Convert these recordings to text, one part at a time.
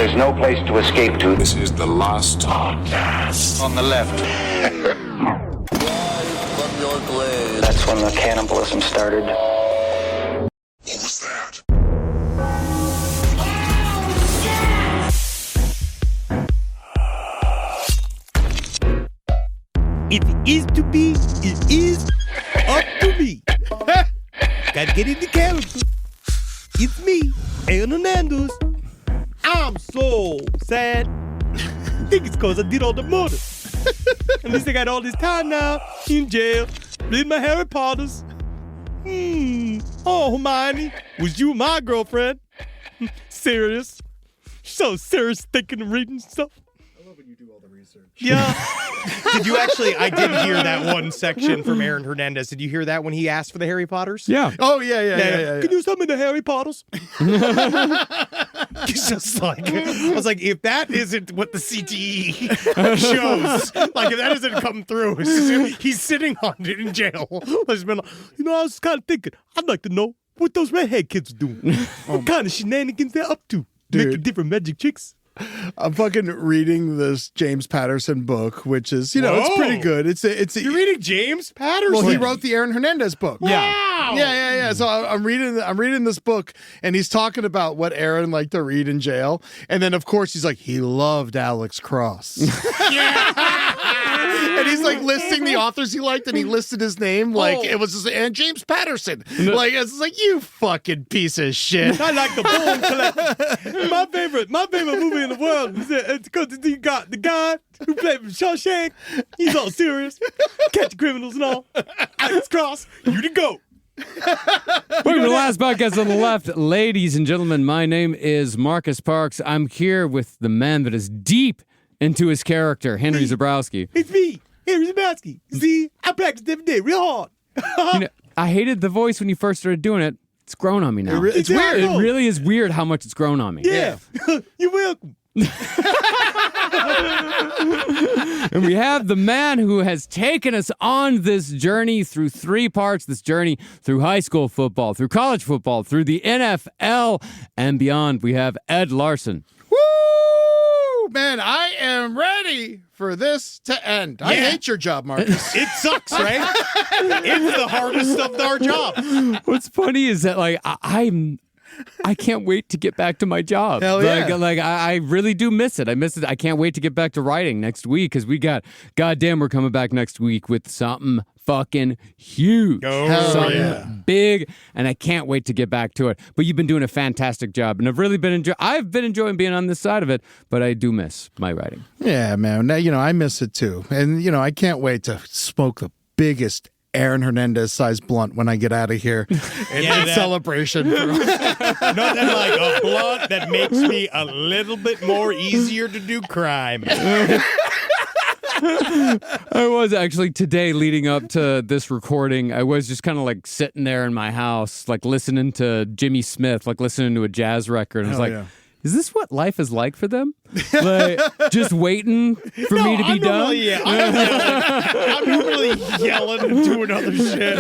There's no place to escape to. This is the last podcast. On the left. That's when the cannibalism started. What was that? If it is to be, it is up to me. Gotta get into character. It's me, Aaron Hernandez. I'm so sad. I think it's because I did all the murder. At least I got all this time now in jail, reading my Harry Potters. Oh, Hermione, was you my girlfriend? Serious. So serious thinking and reading stuff. I love when you do all the research. Yeah. Did you actually, I did hear that one section from Aaron Hernandez. Did you hear that when he asked for the Harry Potters? Yeah. Oh, yeah. Can you tell me the Harry Potters? It's just like, I was like, if that isn't what the CTE shows, like if that doesn't come through, he's sitting on it in jail. He's been like, I was kind of thinking, I'd like to know what those redhead kids are doing. What kind of shenanigans they're up to. Dude. Making different magic chicks. I'm fucking reading this James Patterson book, which is, it's pretty good. You're reading James Patterson? Well, he wrote the Aaron Hernandez book. Wow. Yeah. So I'm reading this book, and he's talking about what Aaron liked to read in jail, and then of course he's like, he loved Alex Cross. And he's like listing the authors he liked, and he listed his name like it was just, and James Patterson. Like it's like, you fucking piece of shit. I like the Bone Collector. My favorite movie in the world is because you got the guy who played from Shawshank. He's all serious, catch criminals and all. Alex Cross, you the GOAT. Welcome to the last podcast on the left. Ladies and gentlemen, my name is Marcus Parks. I'm here with the man that is deep into his character, Henry Zabrowski. It's me, Henry Zabrowski. See, I practice every day real hard. I hated the voice when you first started doing it. It's grown on me now. It's weird. It really is weird how much it's grown on me. Yeah. You're welcome. And we have the man who has taken us on this journey through 3 parts, this journey through high school football, through college football, through the NFL, and beyond. We have Ed Larson. Woo! Man, I am ready for this to end. I hate your job, Marcus. It sucks, right? It's the hardest of our job. What's funny is that, like, I can't wait to get back to my job. Hell yeah. Like I really do miss it. I miss it. I can't wait to get back to writing next week because we're coming back next week with something fucking huge. Something big, and I can't wait to get back to it. But you've been doing a fantastic job, and I've been enjoying being on this side of it, but I do miss my writing. Yeah, man. Now, I miss it too. And, I can't wait to smoke the biggest Aaron Hernandez sized blunt when I get out of here in celebration. Nothing like a blunt that makes me a little bit more easier to do crime. I was actually today leading up to this recording. I was just kind of like sitting there in my house, like listening to Jimmy Smith, like listening to a jazz record. And I was like, is this what life is like for them? Like, just waiting for me to be done? I'm normally yelling and doing other shit.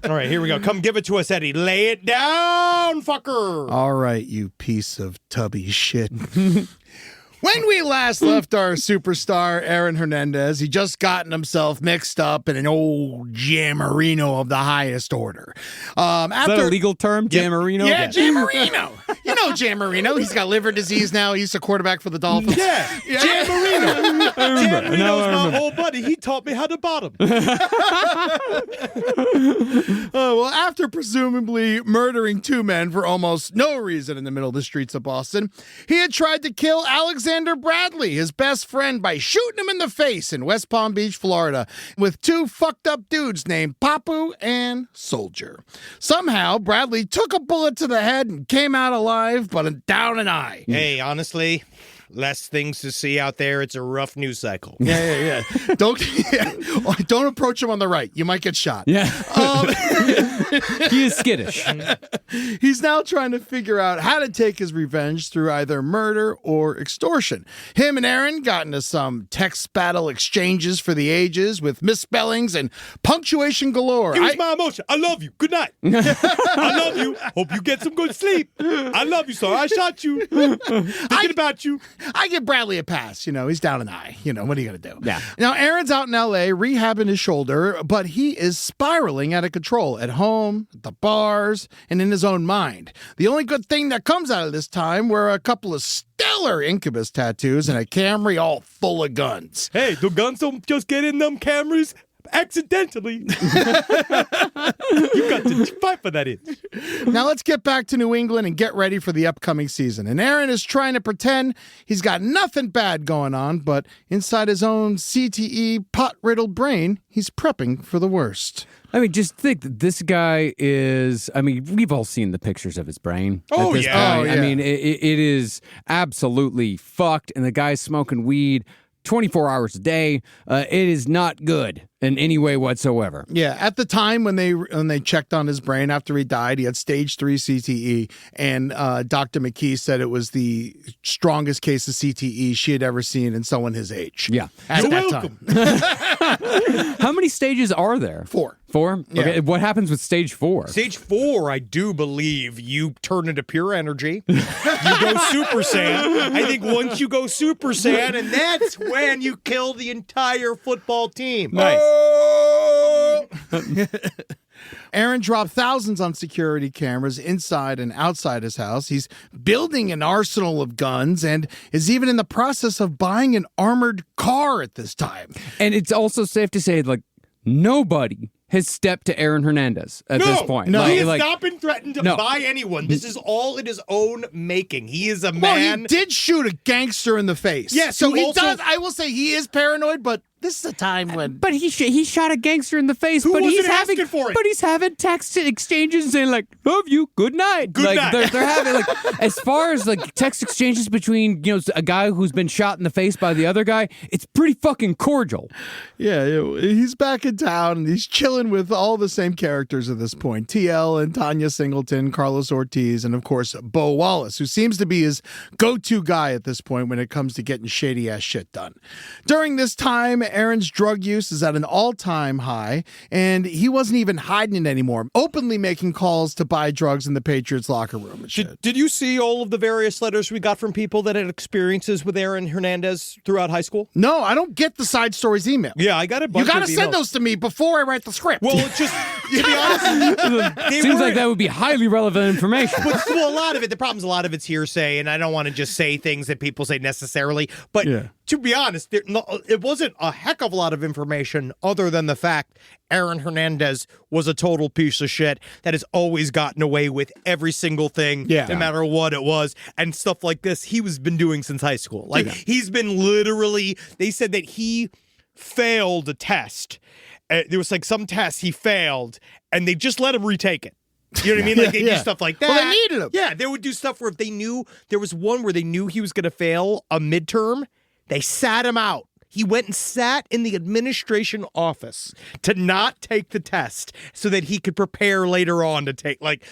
All right, here we go. Come give it to us, Eddie. Lay it down, fucker. All right, you piece of tubby shit. When we last left our superstar, Aaron Hernandez, he just gotten himself mixed up in an old jammerino of the highest order. Is that a legal term, jammerino? Yeah, jammerino. You know jammerino. He's got liver disease now. He's a quarterback for the Dolphins. Yeah. Jammerino. Jammerino's my old buddy. He taught me how to bottom. Well, after presumably murdering 2 men for almost no reason in the middle of the streets of Boston, he had tried to kill Alexander Bradley, his best friend, by shooting him in the face in West Palm Beach, Florida, with 2 fucked up dudes named Papu and Soldier. Somehow, Bradley took a bullet to the head and came out alive, but down an eye. Hey, honestly, less things to see out there. It's a rough news cycle. Yeah. Don't approach him on the right. You might get shot. Yeah. He is skittish. He's now trying to figure out how to take his revenge through either murder or extortion. Him and Aaron got into some text battle exchanges for the ages with misspellings and punctuation galore. Here's my emotion. I love you. Good night. I love you. Hope you get some good sleep. I love you, sir. I shot you. Thinking about you. I give Bradley a pass. You know, he's down an eye. You know, what are you going to do? Yeah. Now, Aaron's out in L.A. rehabbing his shoulder, but he is spiraling out of control at home, at the bars, and in his own mind. The only good thing that comes out of this time were a couple of stellar Incubus tattoos and a Camry all full of guns. Hey, the guns don't just get in them Camrys accidentally. You got to fight for that itch. Now let's get back to New England and get ready for the upcoming season. And Aaron is trying to pretend he's got nothing bad going on, but inside his own CTE pot-riddled brain, he's prepping for the worst. I mean, just think that this guy is, I mean, we've all seen the pictures of his brain. Oh, at this yeah. point. Oh, yeah. I mean, it is absolutely fucked, and the guy's smoking weed 24 hours a day. It is not good in any way whatsoever. Yeah, at the time when they checked on his brain after he died, he had stage 3 CTE, and Dr. McKee said it was the strongest case of CTE she had ever seen in someone his age. Yeah. At You're that welcome. time. How many stages are there? 4. 4? Yeah. Okay, what happens with stage 4? Stage 4, I do believe you turn into pure energy. You go Super Saiyan. I think once you go Super Saiyan, and that's when you kill the entire football team. Nice. Aaron dropped thousands on security cameras inside and outside his house. He's building an arsenal of guns and is even in the process of buying an armored car at this time. And it's also safe to say, like, nobody has stepped to Aaron Hernandez at this point. No. He has Like, not been threatened to No. buy anyone. This is all in his own making. He is a Well, man. he did shoot a gangster in the face. Yes, so who he also- does. I will say he is paranoid, but this is a time when. But he shot a gangster in the face. Who but he's wasn't having asking for it? But he's having text exchanges saying like, "Love you, good night." Good like, night. They're having like, as far as like text exchanges between a guy who's been shot in the face by the other guy, it's pretty fucking cordial. Yeah, he's back in town and he's chilling with all the same characters at this point. TL and Tanya Singleton, Carlos Ortiz, and of course, Bo Wallace, who seems to be his go-to guy at this point when it comes to getting shady-ass shit done. During this time, Aaron's drug use is at an all-time high, and he wasn't even hiding it anymore, openly making calls to buy drugs in the Patriots locker room and shit. Did you see all of the various letters we got from people that had experiences with Aaron Hernandez throughout high school? No, I don't get the side stories email. Yeah, I got a You bunch gotta of send emails. those to me before I write the script. Well, it's just, to be honest, they Seems were- like that would be highly relevant information. Well, a lot of it, the problem's a lot of it's hearsay, and I don't want to just say things that people say necessarily. But Yeah. to be honest, it wasn't a heck of a lot of information other than the fact Aaron Hernandez was a total piece of shit that has always gotten away with every single thing, Yeah. no matter what it was. And stuff like this, he was been doing since high school. Like, he's been literally, they said that he failed a test. There was like some test he failed, and they just let him retake it. You know what I mean? Like, they do Yeah. stuff like that. Well, they needed him. Yeah, they would do stuff where if they knew, there was one where they knew he was going to fail a midterm, they sat him out. He went and sat in the administration office to not take the test so that he could prepare later on to take, like,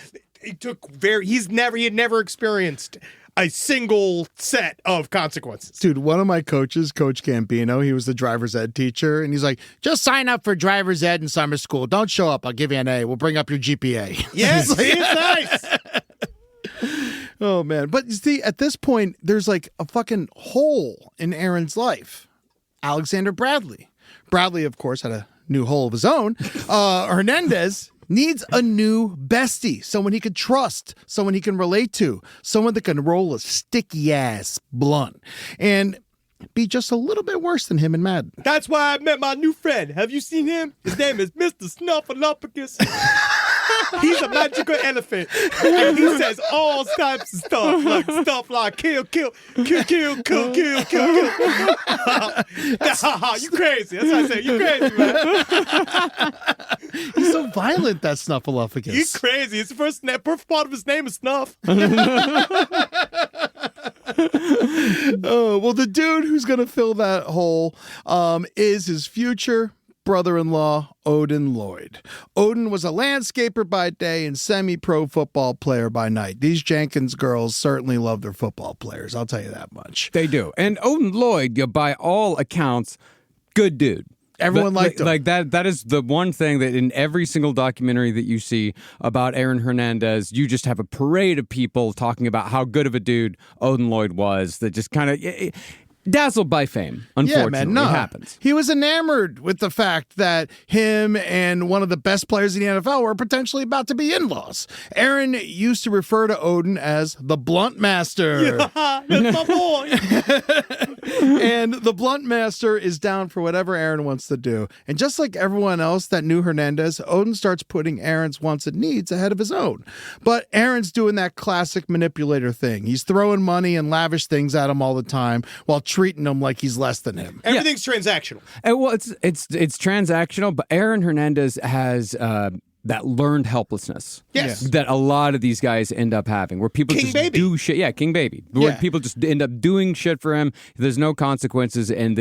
it took he had never experienced a single set of consequences. Dude, one of my coaches, Coach Gambino, he was the driver's ed teacher, and he's like, just sign up for driver's ed in summer school. Don't show up. I'll give you an A. We'll bring up your GPA. Yes, it's nice. Oh, man. But you see, at this point, there's like a fucking hole in Aaron's life. Alexander Bradley. Bradley, of course, had a new hole of his own. Hernandez needs a new bestie, someone he could trust, someone he can relate to, someone that can roll a sticky-ass blunt and be just a little bit worse than him in Madden. That's why I met my new friend. Have you seen him? His name is Mr. Snuffleupagus. He's a magical elephant. And he says all types of stuff like kill, kill, kill, kill, kill, kill, kill, kill. You crazy. That's what I say. You crazy, man. He's so violent, that Snuffleupagus. He's crazy. His first part of his name is Snuff. Oh, well, the dude who's going to fill that hole is his future brother-in-law, Odin Lloyd. Odin was a landscaper by day and semi-pro football player by night. These Jenkins girls certainly love their football players, I'll tell you that much. They do. And Odin Lloyd, by all accounts, good dude. Everyone liked him. Like that is the one thing that in every single documentary that you see about Aaron Hernandez, you just have a parade of people talking about how good of a dude Odin Lloyd was that just kind of dazzled by fame. Unfortunately, yeah, man, no. It happens. He was enamored with the fact that him and one of the best players in the NFL were potentially about to be in-laws. Aaron used to refer to Odin as the blunt master. That's my boy. And the blunt master is down for whatever Aaron wants to do. And just like everyone else that knew Hernandez, Odin starts putting Aaron's wants and needs ahead of his own. But Aaron's doing that classic manipulator thing. He's throwing money and lavish things at him all the time while treating him like he's less than him. Everything's transactional. Well, it's transactional, but Aaron Hernandez has that learned helplessness. Yes. That a lot of these guys end up having, where people King just baby. do shit. Yeah, King Baby. Where Yeah. people just end up doing shit for him. There's no consequences, and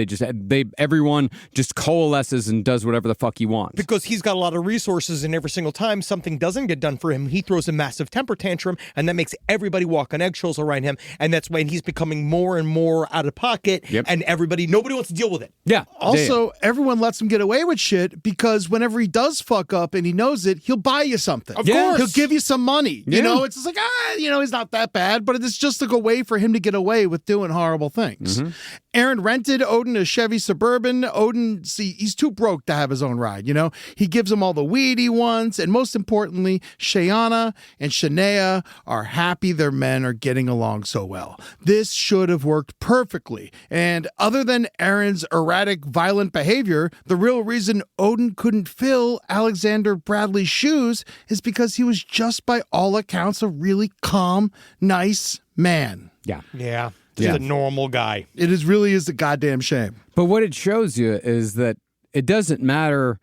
everyone just coalesces and does whatever the fuck he wants. Because he's got a lot of resources, and every single time something doesn't get done for him, he throws a massive temper tantrum, and that makes everybody walk on eggshells around him, and that's when he's becoming more and more out of pocket, Yep. and nobody wants to deal with it. Yeah. Also, everyone lets him get away with shit because whenever he does fuck up and he knows it, he'll buy you something. Of course. He'll give you some money. Yeah. You know, it's just like, he's not that bad, but it's just like a way for him to get away with doing horrible things. Mm-hmm. Aaron rented Odin a Chevy Suburban. Odin, he's too broke to have his own ride, you know? He gives him all the weed he wants, and most importantly, Shayana and Shania are happy their men are getting along so well. This should have worked perfectly, and other than Aaron's erratic, violent behavior, the real reason Odin couldn't fill Alexander Bradley's shoes is because he was just by all accounts a really calm, nice man. Yeah. Yeah. Just Yeah. a normal guy. It really is a goddamn shame. But what it shows you is that it doesn't matter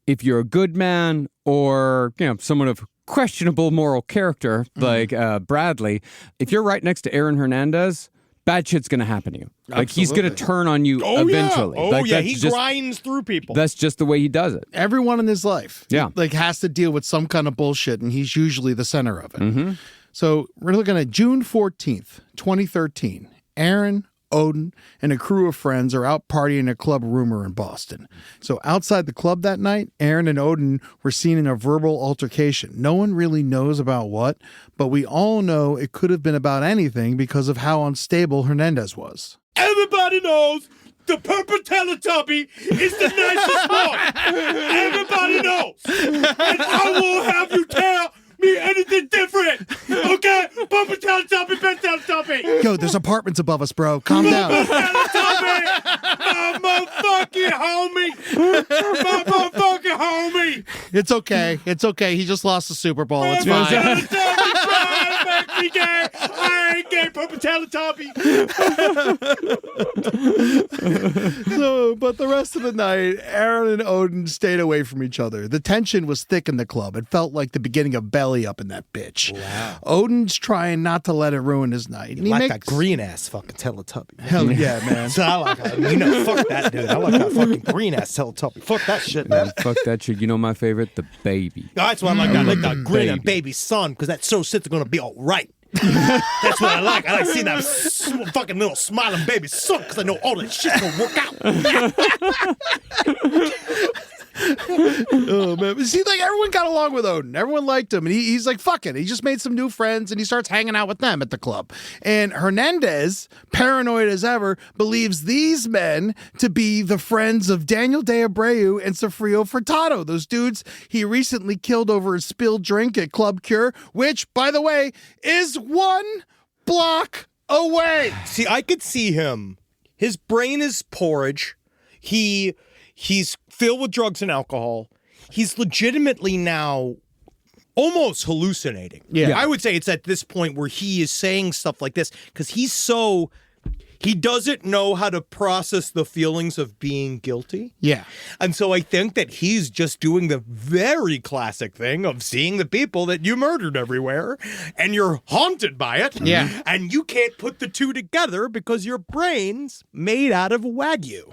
if you're a good man or, someone of questionable moral character like Bradley. If you're right next to Aaron Hernandez, bad shit's going to happen to you. Like, he's going to turn on you eventually. Yeah. Oh, Like, yeah. that's He just- grinds through people. That's just the way he does it. Everyone in his life Yeah. has to deal with some kind of bullshit, and he's usually the center of it. So we're looking at June 14th, 2013. Aaron, Odin, and a crew of friends are out partying at Club Rumor in Boston. So outside the club that night, Aaron and Odin were seen in a verbal altercation. No one really knows about what, but we all know it could have been about anything because of how unstable Hernandez was. Everybody knows the purple Teletubby is the nicest one. Everybody knows. And I won't have you tell me anything different. Okay? Purple Teletubby, best Teletubby. Yo, there's apartments above us, bro. Calm down. Teletubby, my motherfucking homie. My motherfucking homie. It's okay. It's okay. He just lost the Super Bowl. It's Purple fine. Teletubby, try to make me gay. I ain't gay, Purple Teletubby. So, but the rest of the night, Aaron and Odin stayed away from each other. The tension was thick in the club. It felt like the beginning of belly up in that bitch. Wow. Odin's trying not to let it ruin his night. And he Like makes that green ass fucking Teletubby. Hell yeah, man. So I like that. Fuck that dude. I like that fucking green ass Teletubby. Fuck that shit, man. Fuck that shit. You know my favorite? The baby. That's why I like that. I like that green Baby. and baby son, because that so shit's gonna be all right. That's what I like. I like seeing that fucking little smiling baby son, because I know all that shit's gonna work out. Oh, man. But see, like, everyone got along with Odin. Everyone liked him. And he's like, fuck it. He just made some new friends and he starts hanging out with them at the club. And Hernandez, paranoid as ever, believes these men to be the friends of Daniel De Abreu and Sofrio Furtado. Those dudes he recently killed over a spilled drink at Club Cure, which, by the way, is 1 block away. See, I could see him. His brain is porridge. He's filled with drugs and alcohol. He's legitimately now almost hallucinating. Yeah. I would say it's at this point where he is saying stuff like this because he's so He doesn't know how to process the feelings of being guilty. Yeah. And so I think that he's just doing the very classic thing of seeing the people that you murdered everywhere and you're haunted by it. Yeah. And you can't put the two together because your brain's made out of Wagyu.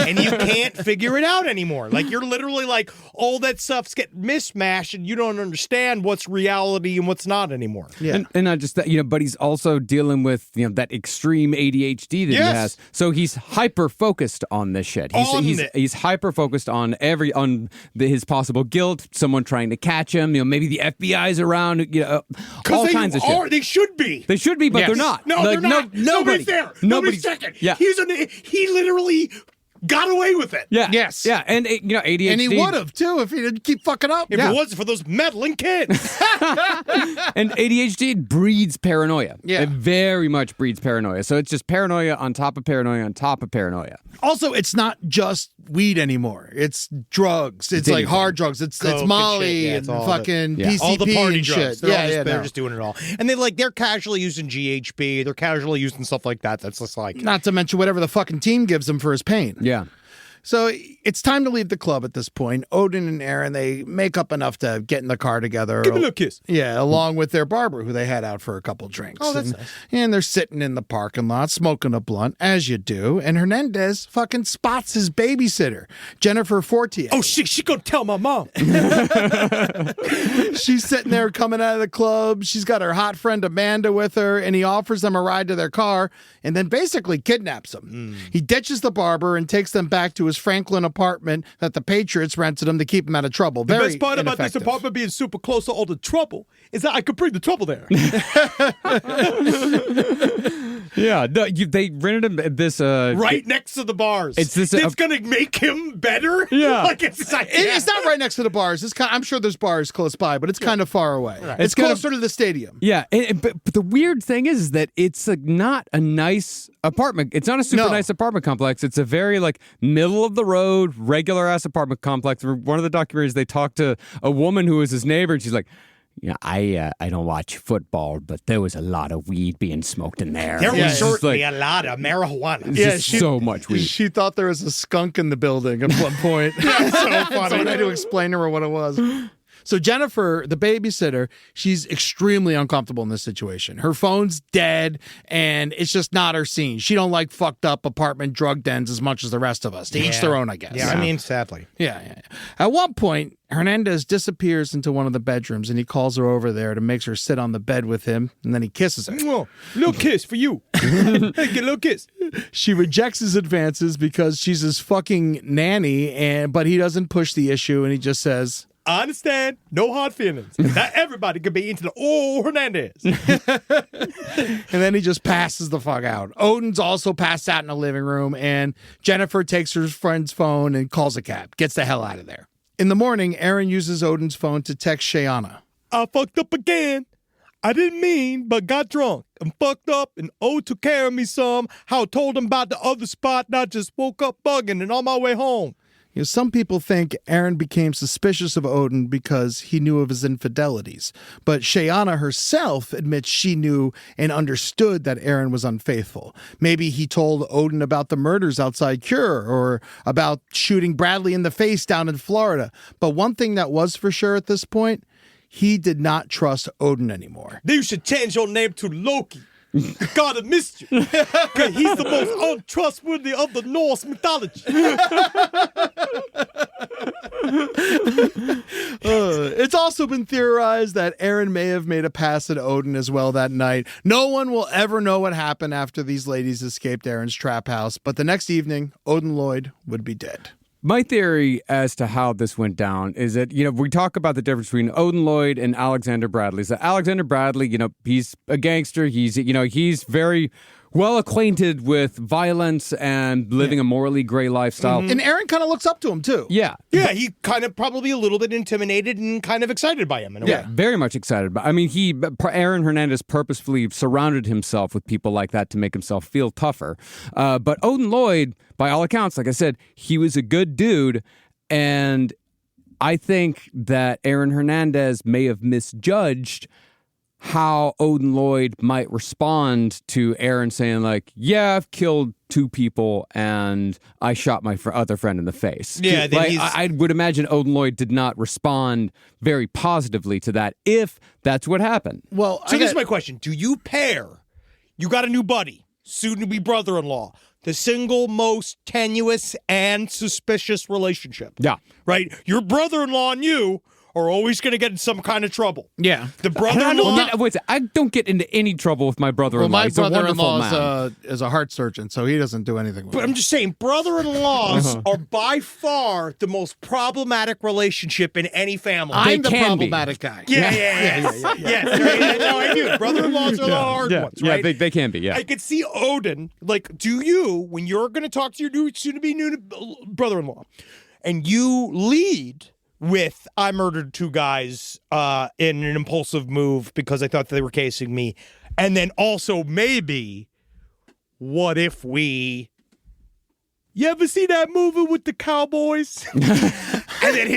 And you can't figure it out anymore. Like you're literally like, all that stuff's getting mismatched and you don't understand what's reality and what's not anymore. Yeah. And not just that, but he's also dealing with, that extreme ADHD that he has. So he's hyper focused on this shit. He's hyper focused on his possible guilt, someone trying to catch him, maybe the FBI's around, all kinds of shit. They should be. They should be, but they're not. No, they're not. Nobody's there. Nobody's checking. Yeah. He literally got away with it. Yeah. Yes. Yeah. And ADHD. And he would have too if he didn't keep fucking up. If it wasn't for those meddling kids. And ADHD breeds paranoia. Yeah. It very much breeds paranoia. So it's just paranoia on top of paranoia on top of paranoia. Also, it's not just weed anymore. It's drugs. It's like anything. hard drugs. It's Coke and Molly shit. Yeah, and it's all of it. fucking Yeah. PCP All the party and drugs. shit. They're just doing it all. And they're casually using GHB. They're casually using stuff like that. That's just like... Not to mention whatever the fucking team gives him for his pain. Yeah. So it's time to leave the club at this point. Odin and Aaron, they make up enough to get in the car together. Give me a little kiss. Yeah, along with their barber, who they had out for a couple drinks. Oh, that's and, nice. And they're sitting in the parking lot, smoking a blunt, as you do. And Hernandez fucking spots his babysitter, Jennifer Fortier. Oh, shit, she gonna tell my mom. She's sitting there coming out of the club. She's got her hot friend Amanda with her, and he offers them a ride to their car and then basically kidnaps them. He ditches the barber and takes them back to his Franklin apartment that the Patriots rented him to keep him out of trouble. The Very best part about this ineffective. apartment being super close to all the trouble is that I could bring the trouble there. Yeah. They rented him this. Right next to the bars. It's this- It's going to make him better? Yeah. Like it's like, It's not right next to the bars. I'm sure there's bars close by, but it's kind of far away. It's It's kind closer to the stadium. Yeah, but the weird thing is that it's not a nice apartment. It's not a super nice apartment complex. It's a very middle of the road, regular ass apartment complex. One of the documentaries, they talked to a woman who was his neighbor, and she's like, I don't watch football, but there was a lot of weed being smoked in there. there It's was just certainly a lot of marijuana. it's just so much weed. She thought there was a skunk in the building at one point. So funny. Someone had to explain to her what it was. So Jennifer, the babysitter, she's extremely uncomfortable in this situation. Her phone's dead, and it's just not her scene. She don't like fucked up apartment drug dens as much as the rest of us. To each their own, I guess. Yeah, I mean, sadly. Yeah. At one point, Hernandez disappears into one of the bedrooms, and he calls her over there to make her sit on the bed with him, and then he kisses her. Oh, little kiss for you. Hey, get a little kiss. She rejects his advances because she's his fucking nanny, but he doesn't push the issue, and he just says... I understand. No hard feelings. Not everybody could be into the Hernandez. And then he just passes the fuck out. Odin's also passed out in the living room, and Jennifer takes her friend's phone and calls a cab. Gets the hell out of there. In the morning, Aaron uses Odin's phone to text Shayana. I fucked up again. I didn't mean, but got drunk. I'm fucked up, and took care of me some. How I told him about the other spot, and I just woke up bugging and on my way home. Some people think Aaron became suspicious of Odin because he knew of his infidelities. But Shayana herself admits she knew and understood that Aaron was unfaithful. Maybe he told Odin about the murders outside Cure or about shooting Bradley in the face down in Florida. But one thing that was for sure at this point, he did not trust Odin anymore. Then you should change your name to Loki. The god of mischief. Because he's the most untrustworthy of the Norse mythology. It's also been theorized that Aaron may have made a pass at Odin as well that night. No one will ever know what happened after these ladies escaped Aaron's trap house, but the next evening, Odin Lloyd would be dead. My theory as to how this went down is that, we talk about the difference between Odin Lloyd and Alexander Bradley. So Alexander Bradley, he's a gangster. He's very well acquainted with violence and living a morally gray lifestyle. And Aaron kind of looks up to him, too. Yeah. Yeah, he kind of probably a little bit intimidated and kind of excited by him in a way. Yeah, very much excited. But Aaron Hernandez purposefully surrounded himself with people like that to make himself feel tougher. But Odin Lloyd, by all accounts, like I said, he was a good dude. And I think that Aaron Hernandez may have misjudged how Odin Lloyd might respond to Aaron saying like, yeah, I've killed 2 people and I shot my other friend in the face. Yeah, then like, I would imagine Odin Lloyd did not respond very positively to that if that's what happened. Well, So this is my question. Do you pair, you got a new buddy, soon-to-be brother-in-law, the single most tenuous and suspicious relationship? Yeah. Right? Your brother-in-law and you are always going to get in some kind of trouble. Yeah. The brother-in-law... I don't get into any trouble with my brother-in-law. Well, my He's a wonderful brother-in-law man. is a heart surgeon, so he doesn't do anything with But it. I'm just saying, brother-in-laws are by far the most problematic relationship in any family. I'm the can be. problematic guy. Yeah. Yes, right. No, I knew. Brother-in-laws are the hard ones, right? Yeah, they can be, yeah. I could see Odin, like, do you, when you're going to talk to your new, soon-to-be new brother-in-law, and you lead with, I murdered 2 guys in an impulsive move because I thought they were casing me, and then also maybe, what if we... You ever see that movie with the cowboys? And then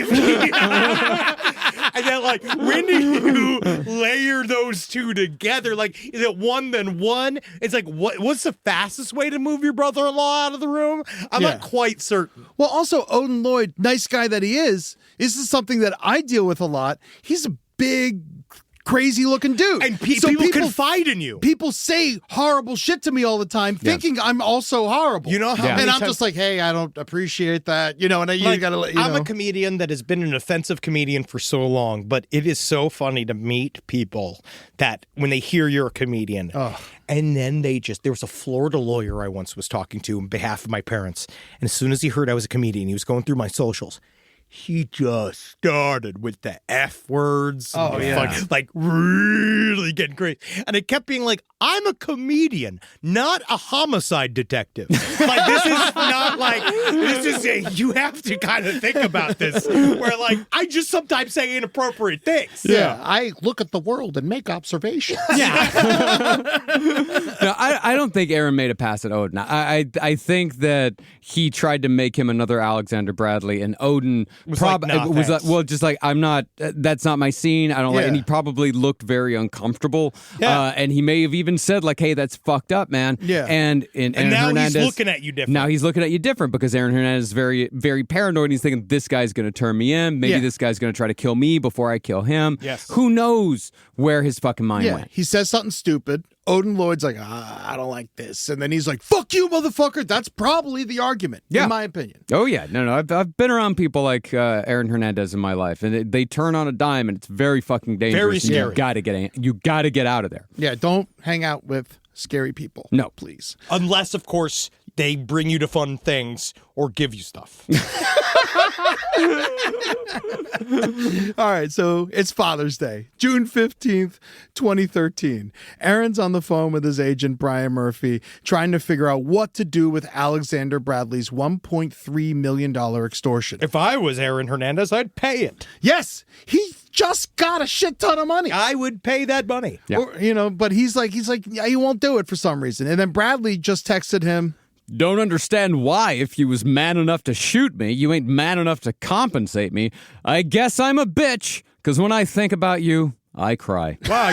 and then like, when do you layer those 2 together? Like, is it 1 then 1? It's like, what's the fastest way to move your brother-in-law out of the room? I'm not quite certain. Well, also, Odin Lloyd, nice guy that he is, this is something that I deal with a lot. He's a big, crazy-looking dude. And So people confide in you. People say horrible shit to me all the time, thinking I'm also horrible. You know how And many I'm times- just like, hey, I don't appreciate that. You know, and you Like, gotta let I'm a comedian that has been an offensive comedian for so long, but it is so funny to meet people that when they hear you're a comedian, and then there was a Florida lawyer I once was talking to on behalf of my parents, and as soon as he heard I was a comedian, he was going through my socials. He just started with the F words. Oh, yeah. Like really getting crazy. And it kept being like, I'm a comedian, not a homicide detective. Like, this is not like, you have to kind of think about this. Where, like, I just sometimes say inappropriate things. Yeah, I look at the world and make observations. No, I don't think Aaron made a pass at Odin. I think that he tried to make him another Alexander Bradley, and Odin Was like, nah, thanks. just like, I'm not. That's not my scene. I don't like. And he probably looked very uncomfortable. Yeah. And he may have even said like, "Hey, that's fucked up, man." Yeah. And And now Hernandez, he's looking at you different. Now he's looking at you different because Aaron Hernandez is very, very paranoid. And he's thinking this guy's going to turn me in. Maybe this guy's going to try to kill me before I kill him. Yes. Who knows where his fucking mind Yeah, went? he says something stupid. Odin Lloyd's like, I don't like this. And then he's like, fuck you, motherfucker. That's probably the argument, in my opinion. Oh, yeah. No. I've been around people like Aaron Hernandez in my life, and they turn on a dime, and it's very fucking dangerous. Very and scary. You got to get out of there. Yeah, don't hang out with scary people. No. Please. Unless, of course, they bring you to fun things or give you stuff. All right, so it's Father's Day, June 15th, 2013. Aaron's on the phone with his agent, Brian Murphy, trying to figure out what to do with Alexander Bradley's $1.3 million extortion. If I was Aaron Hernandez, I'd pay it. Yes, he just got a shit ton of money. I would pay that money. Yeah. Or, but he's like, yeah, he won't do it for some reason. And then Bradley just texted him, Don't understand why, if you was man enough to shoot me, you ain't man enough to compensate me. I guess I'm a bitch, because when I think about you, I cry. Wow,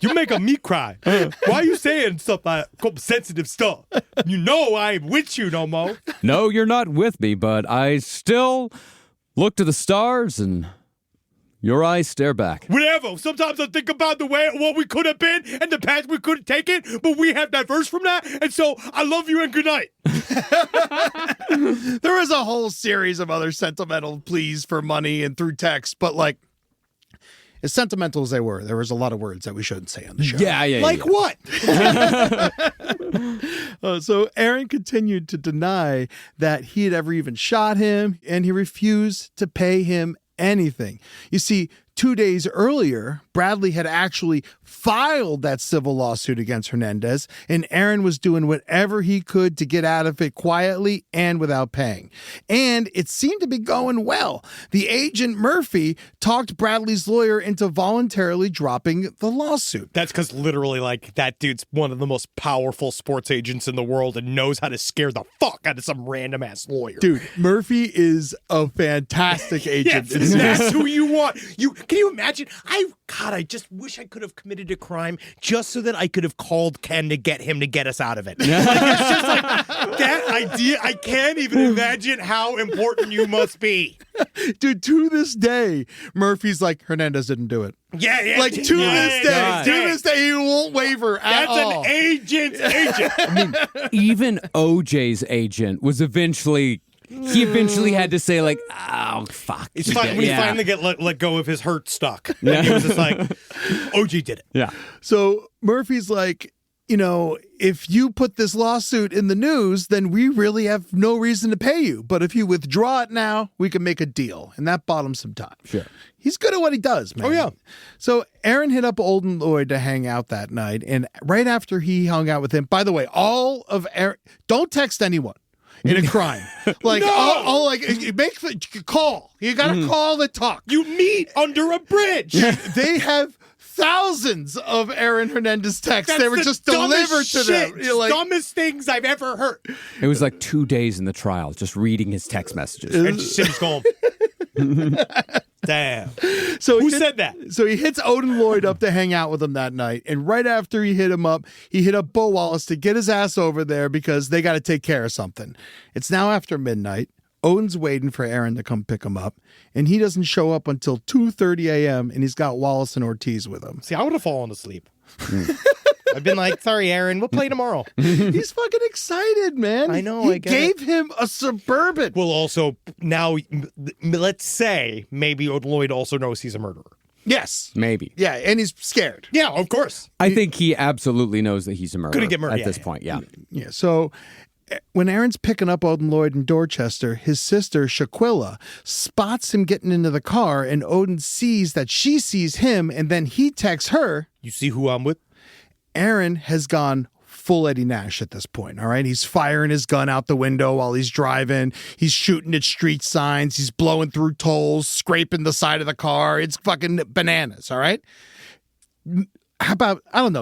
you make me cry. Why are you saying stuff like sensitive stuff? You know I ain't with you no more. No, you're not with me, but I still look to the stars and your eyes stare back. Whatever. Sometimes I think about what we could have been and the path we could have taken, but we have diverged from that, and so I love you and good night. there was a whole series of other sentimental pleas for money and through text, but like, as sentimental as they were, there was a lot of words that we shouldn't say on the show. Yeah. Like what? So Aaron continued to deny that he had ever even shot him, and he refused to pay him anything. You see, 2 days earlier, Bradley had actually filed that civil lawsuit against Hernandez, and Aaron was doing whatever he could to get out of it quietly and without paying. And it seemed to be going well. The agent Murphy talked Bradley's lawyer into voluntarily dropping the lawsuit. That's because literally, like, that dude's one of the most powerful sports agents in the world and knows how to scare the fuck out of some random ass lawyer. Dude, Murphy is a fantastic agent. Yes, that's who you want. Can you imagine? I just wish I could have committed a crime just so that I could have called Ken to get him to get us out of it. Like, it's just like that idea. I can't even imagine how important you must be. Dude, to this day, Murphy's like, Hernandez didn't do it. Yeah. Like, to this day, he won't waver at all. That's an agent's agent. I mean, even OJ's agent was eventually. He eventually had to say, like, oh, fuck. It's fine when he finally get let go of his hurt stuck. Yeah. He was just like, OJ did it. Yeah. So Murphy's like, if you put this lawsuit in the news, then we really have no reason to pay you. But if you withdraw it now, we can make a deal. And that bought him some time. Sure. He's good at what he does, man. Oh, yeah. So Aaron hit up Odin Lloyd to hang out that night. And right after he hung out with him, by the way, all of Aaron, don't text anyone in a crime. Like, No! make the call. You got to call the talk. You meet under a bridge. They have thousands of Aaron Hernandez texts. That's they were the just delivered to them. shit. You're like, Dumbest things I've ever heard. It was like 2 days in the trial, just reading his text messages. And Sim's going, damn. so Who said that? So he hits Odin Lloyd up to hang out with him that night. And right after he hit him up, he hit up Bo Wallace to get his ass over there because they got to take care of something. It's now after midnight. Odin's waiting for Aaron to come pick him up, and he doesn't show up until 2:30 a.m., and he's got Wallace and Ortiz with him. See, I would have fallen asleep. I've been like, sorry, Aaron, we'll play tomorrow. He's fucking excited, man. I know, He I get gave him a Suburban. Well, also, now, let's say maybe Odin Lloyd also knows he's a murderer. Yes. Maybe. Yeah, and he's scared. Yeah, of course. I think he absolutely knows that he's a murderer Gonna get murdered, at yeah, this yeah. point, yeah. Yeah, so when Aaron's picking up Odin Lloyd in Dorchester, his sister, Shaquilla, spots him getting into the car, and Odin sees that she sees him, and then he texts her. You see who I'm with? Aaron has gone full Eddie Nash at this point, all right? He's firing his gun out the window while he's driving. He's shooting at street signs. He's blowing through tolls, scraping the side of the car. It's fucking bananas, all right? How about,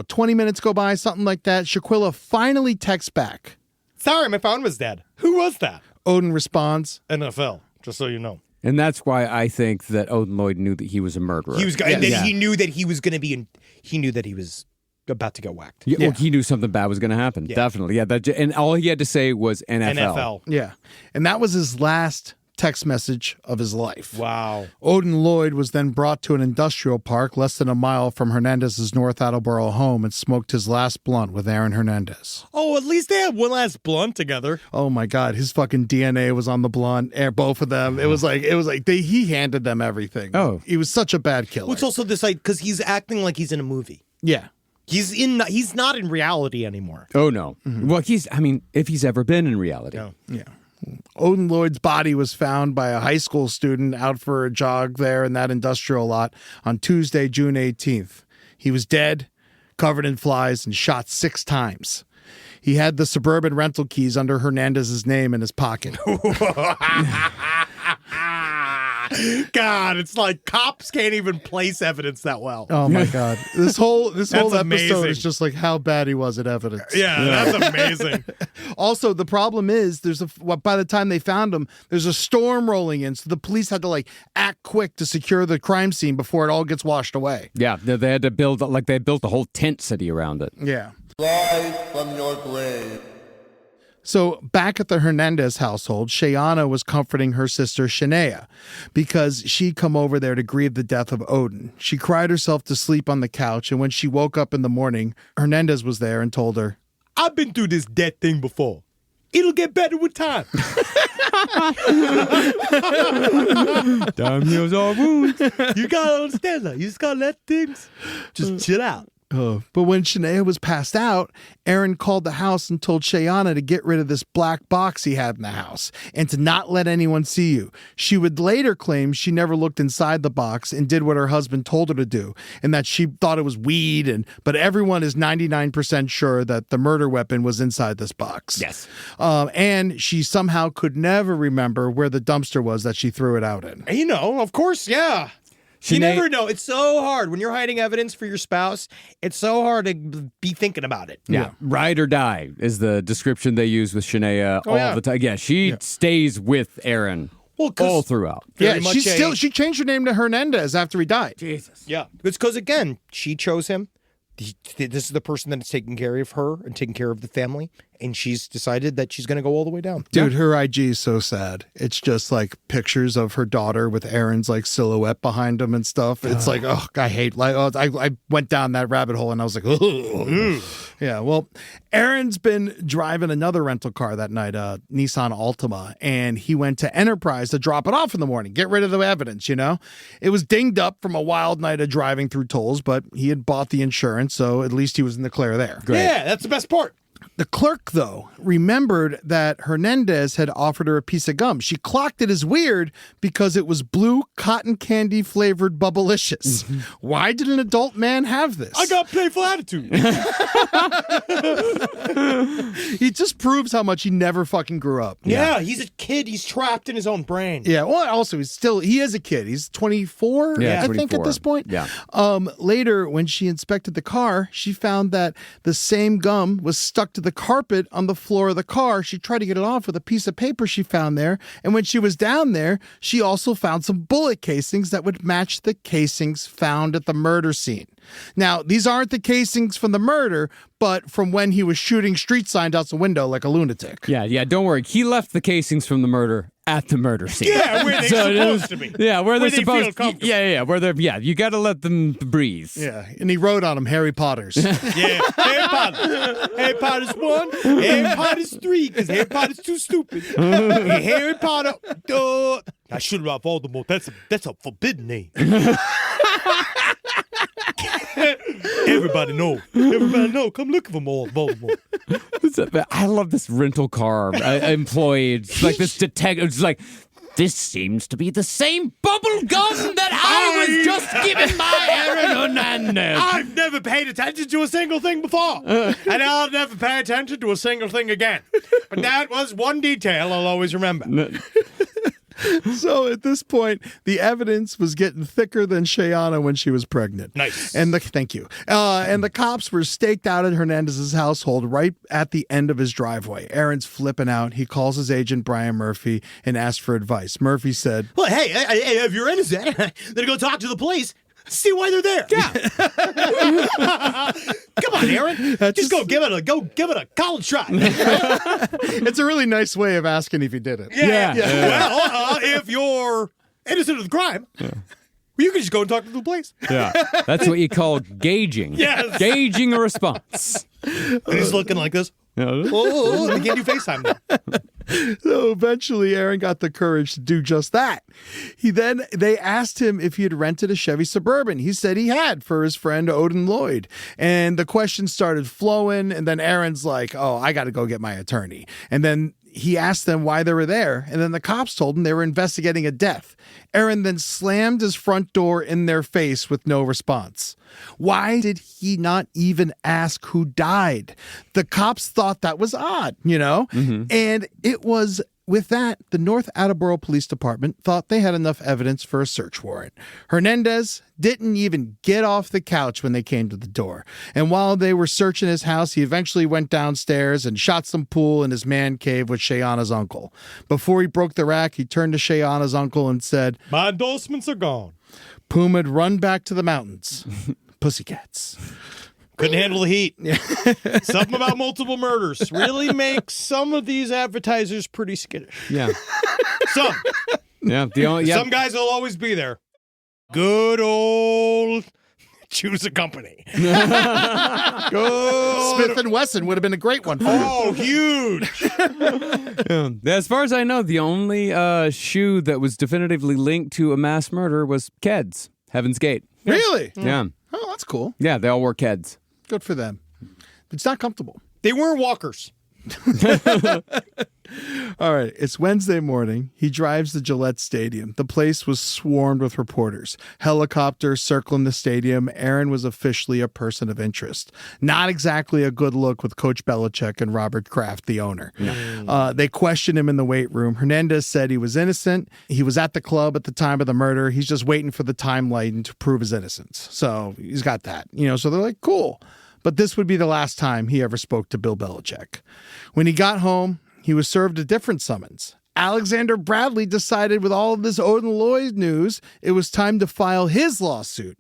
20 minutes go by, something like that. Shaquilla finally texts back. Sorry, my phone was dead. Who was that? Odin responds, NFL, just so you know. And that's why I think that Odin Lloyd knew that he was a murderer. He was, and then he knew that he was going to be he knew that he was about to get whacked. Yeah, well, he knew something bad was going to happen. Yeah. Definitely. Yeah. And all he had to say was NFL. Yeah. And that was his last text message of his life. Wow. Odin Lloyd was then brought to an industrial park less than a mile from Hernandez's North Attleboro home and smoked his last blunt with Aaron Hernandez. Oh, at least they had one last blunt together. Oh my God, his fucking DNA was on the blunt. Both of them. It was like he handed them everything. Oh. He was such a bad killer. Well, it's also this like because he's acting like he's in a movie. Yeah. He's not in reality anymore. Oh, no. Well, if he's ever been in reality. No. Yeah. Odin Lloyd's body was found by a high school student out for a jog there in that industrial lot on Tuesday, June 18th. He was dead, covered in flies, and shot 6 times. He had the Suburban rental keys under Hernandez's name in his pocket. God, it's like cops can't even place evidence that well. Oh my God. This whole episode amazing. is just like how bad he was at evidence. Yeah, that's amazing. Also, the problem is by the time they found him, there's a storm rolling in. So the police had to act quick to secure the crime scene before it all gets washed away. Yeah. They had to build a whole tent city around it. Yeah. Rise from your grave. So back at the Hernandez household, Shayana was comforting her sister Shania because she'd come over there to grieve the death of Odin. She cried herself to sleep on the couch, and when she woke up in the morning, Hernandez was there and told her, I've been through this death thing before. It'll get better with time. Time heals all wounds. You gotta understand that. You just gotta let things just chill out. But when Shania was passed out, Aaron called the house and told Shayana to get rid of this black box he had in the house and to not let anyone see you. She would later claim she never looked inside the box and did what her husband told her to do, and that she thought it was weed. But everyone is 99% sure that the murder weapon was inside this box. Yes. And she somehow could never remember where the dumpster was that she threw it out in. You know, of course, yeah. You never know. It's so hard when you're hiding evidence for your spouse. It's so hard to be thinking about it. Yeah. Ride or die is the description they use with Shania all the time. Yeah, she stays with Aaron. Well, all throughout. Yeah, much she changed her name to Hernandez after he died. Jesus. Yeah, it's because again, she chose him. This is the person that is taking care of her and taking care of the family, and she's decided that she's going to go all the way down. Dude, her IG is so sad. It's just like pictures of her daughter with Aaron's like silhouette behind him and stuff. It's like, oh, I hate. Like, I went down that rabbit hole and I was like, oh. Yeah. Well, Aaron's been driving another rental car that night, a Nissan Altima, and he went to Enterprise to drop it off in the morning, get rid of the evidence. You know, it was dinged up from a wild night of driving through tolls, but he had bought the insurance, so at least he was in the clear there. Great. Yeah, that's the best part. The clerk, though, remembered that Hernandez had offered her a piece of gum. She clocked it as weird because it was blue cotton candy flavored Bubblicious. Why did an adult man have this? I got playful attitude. He just proves how much he never fucking grew up. Yeah, he's a kid. He's trapped in his own brain. Yeah, well, also, he is a kid. He's 24, Yeah, I think, 24. at this point. Yeah. Later, when she inspected the car, she found that the same gum was stuck to the carpet on the floor of the car. She tried to get it off with a piece of paper she found there. And when she was down there, she also found some bullet casings that would match the casings found at the murder scene. Now, these aren't the casings from the murder, but from when he was shooting street signs out the window like a lunatic. Yeah, don't worry. He left the casings from the murder at the murder scene. Yeah, where they're supposed to be. Yeah, where they're they feel supposed comfortable. where they're you got to let them breathe. Yeah, and he wrote on them Harry Potter's. Yeah, Harry Potter. Harry Potter's 1, Harry Potter's 3, because Harry Potter's too stupid. And Harry Potter, I should have Voldemort. That's a forbidden name. Everybody know. Come look for more Voldemort. I love this rental car employee. It's like this detective. It's like, this seems to be the same bubble gum that I was just given by Aaron Hernandez. I've never paid attention to a single thing before, and I'll never pay attention to a single thing again. But that was one detail I'll always remember. So at this point, the evidence was getting thicker than Shayana when she was pregnant. Nice. And thank you. And the cops were staked out at Hernandez's household right at the end of his driveway. Aaron's flipping out. He calls his agent, Brian Murphy, and asks for advice. Murphy said, Well, hey, if you're innocent, then go talk to the police. See why they're there. Yeah. Come on, Aaron. Just go give it a college try. it's a really nice way of asking if he did it. Yeah. Well, if you're innocent of the crime, you can just go and talk to the police. Yeah, that's what you call gauging. Yes. Gauging a response. He's looking like this. Oh, they can't do FaceTime now. So eventually Aaron got the courage to do just that. They asked him if he had rented a Chevy Suburban. He said he had for his friend Odin Lloyd. And the questions started flowing. And then Aaron's like, oh, I got to go get my attorney. And then he asked them why they were there. And then the cops told him they were investigating a death. Aaron then slammed his front door in their face with no response. Why did he not even ask who died? The cops thought that was odd, you know? Mm-hmm. And it was with that, the North Attleboro Police Department thought they had enough evidence for a search warrant. Hernandez didn't even get off the couch when they came to the door. And while they were searching his house, he eventually went downstairs and shot some pool in his man cave with Shayana's uncle. Before he broke the rack, he turned to Shayana's uncle and said, My endorsements are gone. Puma'd run back to the mountains. Pussycats. Couldn't handle the heat. Something about multiple murders really makes some of these advertisers pretty skittish. Yeah. Some. Yeah. Some guys will always be there. Good old choose a company. Smith & Wesson would have been a great one for him. Oh, huge. As far as I know, the only shoe that was definitively linked to a mass murder was Keds, Heaven's Gate. Really? Yeah. Oh, that's cool. Yeah, they all wore Keds. Good for them. It's not comfortable. They weren't walkers. All right, it's Wednesday morning. He drives to Gillette Stadium. The place was swarmed with reporters. Helicopters circling the stadium. Aaron was officially a person of interest. Not exactly a good look with Coach Belichick and Robert Kraft, the owner. No. They questioned him in the weight room. Hernandez said he was innocent. He was at the club at the time of the murder. He's just waiting for the timeline to prove his innocence. So he's got that. So they're like, cool. But this would be the last time he ever spoke to Bill Belichick. When he got home, he was served a different summons. Alexander Bradley decided with all of this Odin Lloyd news, it was time to file his lawsuit.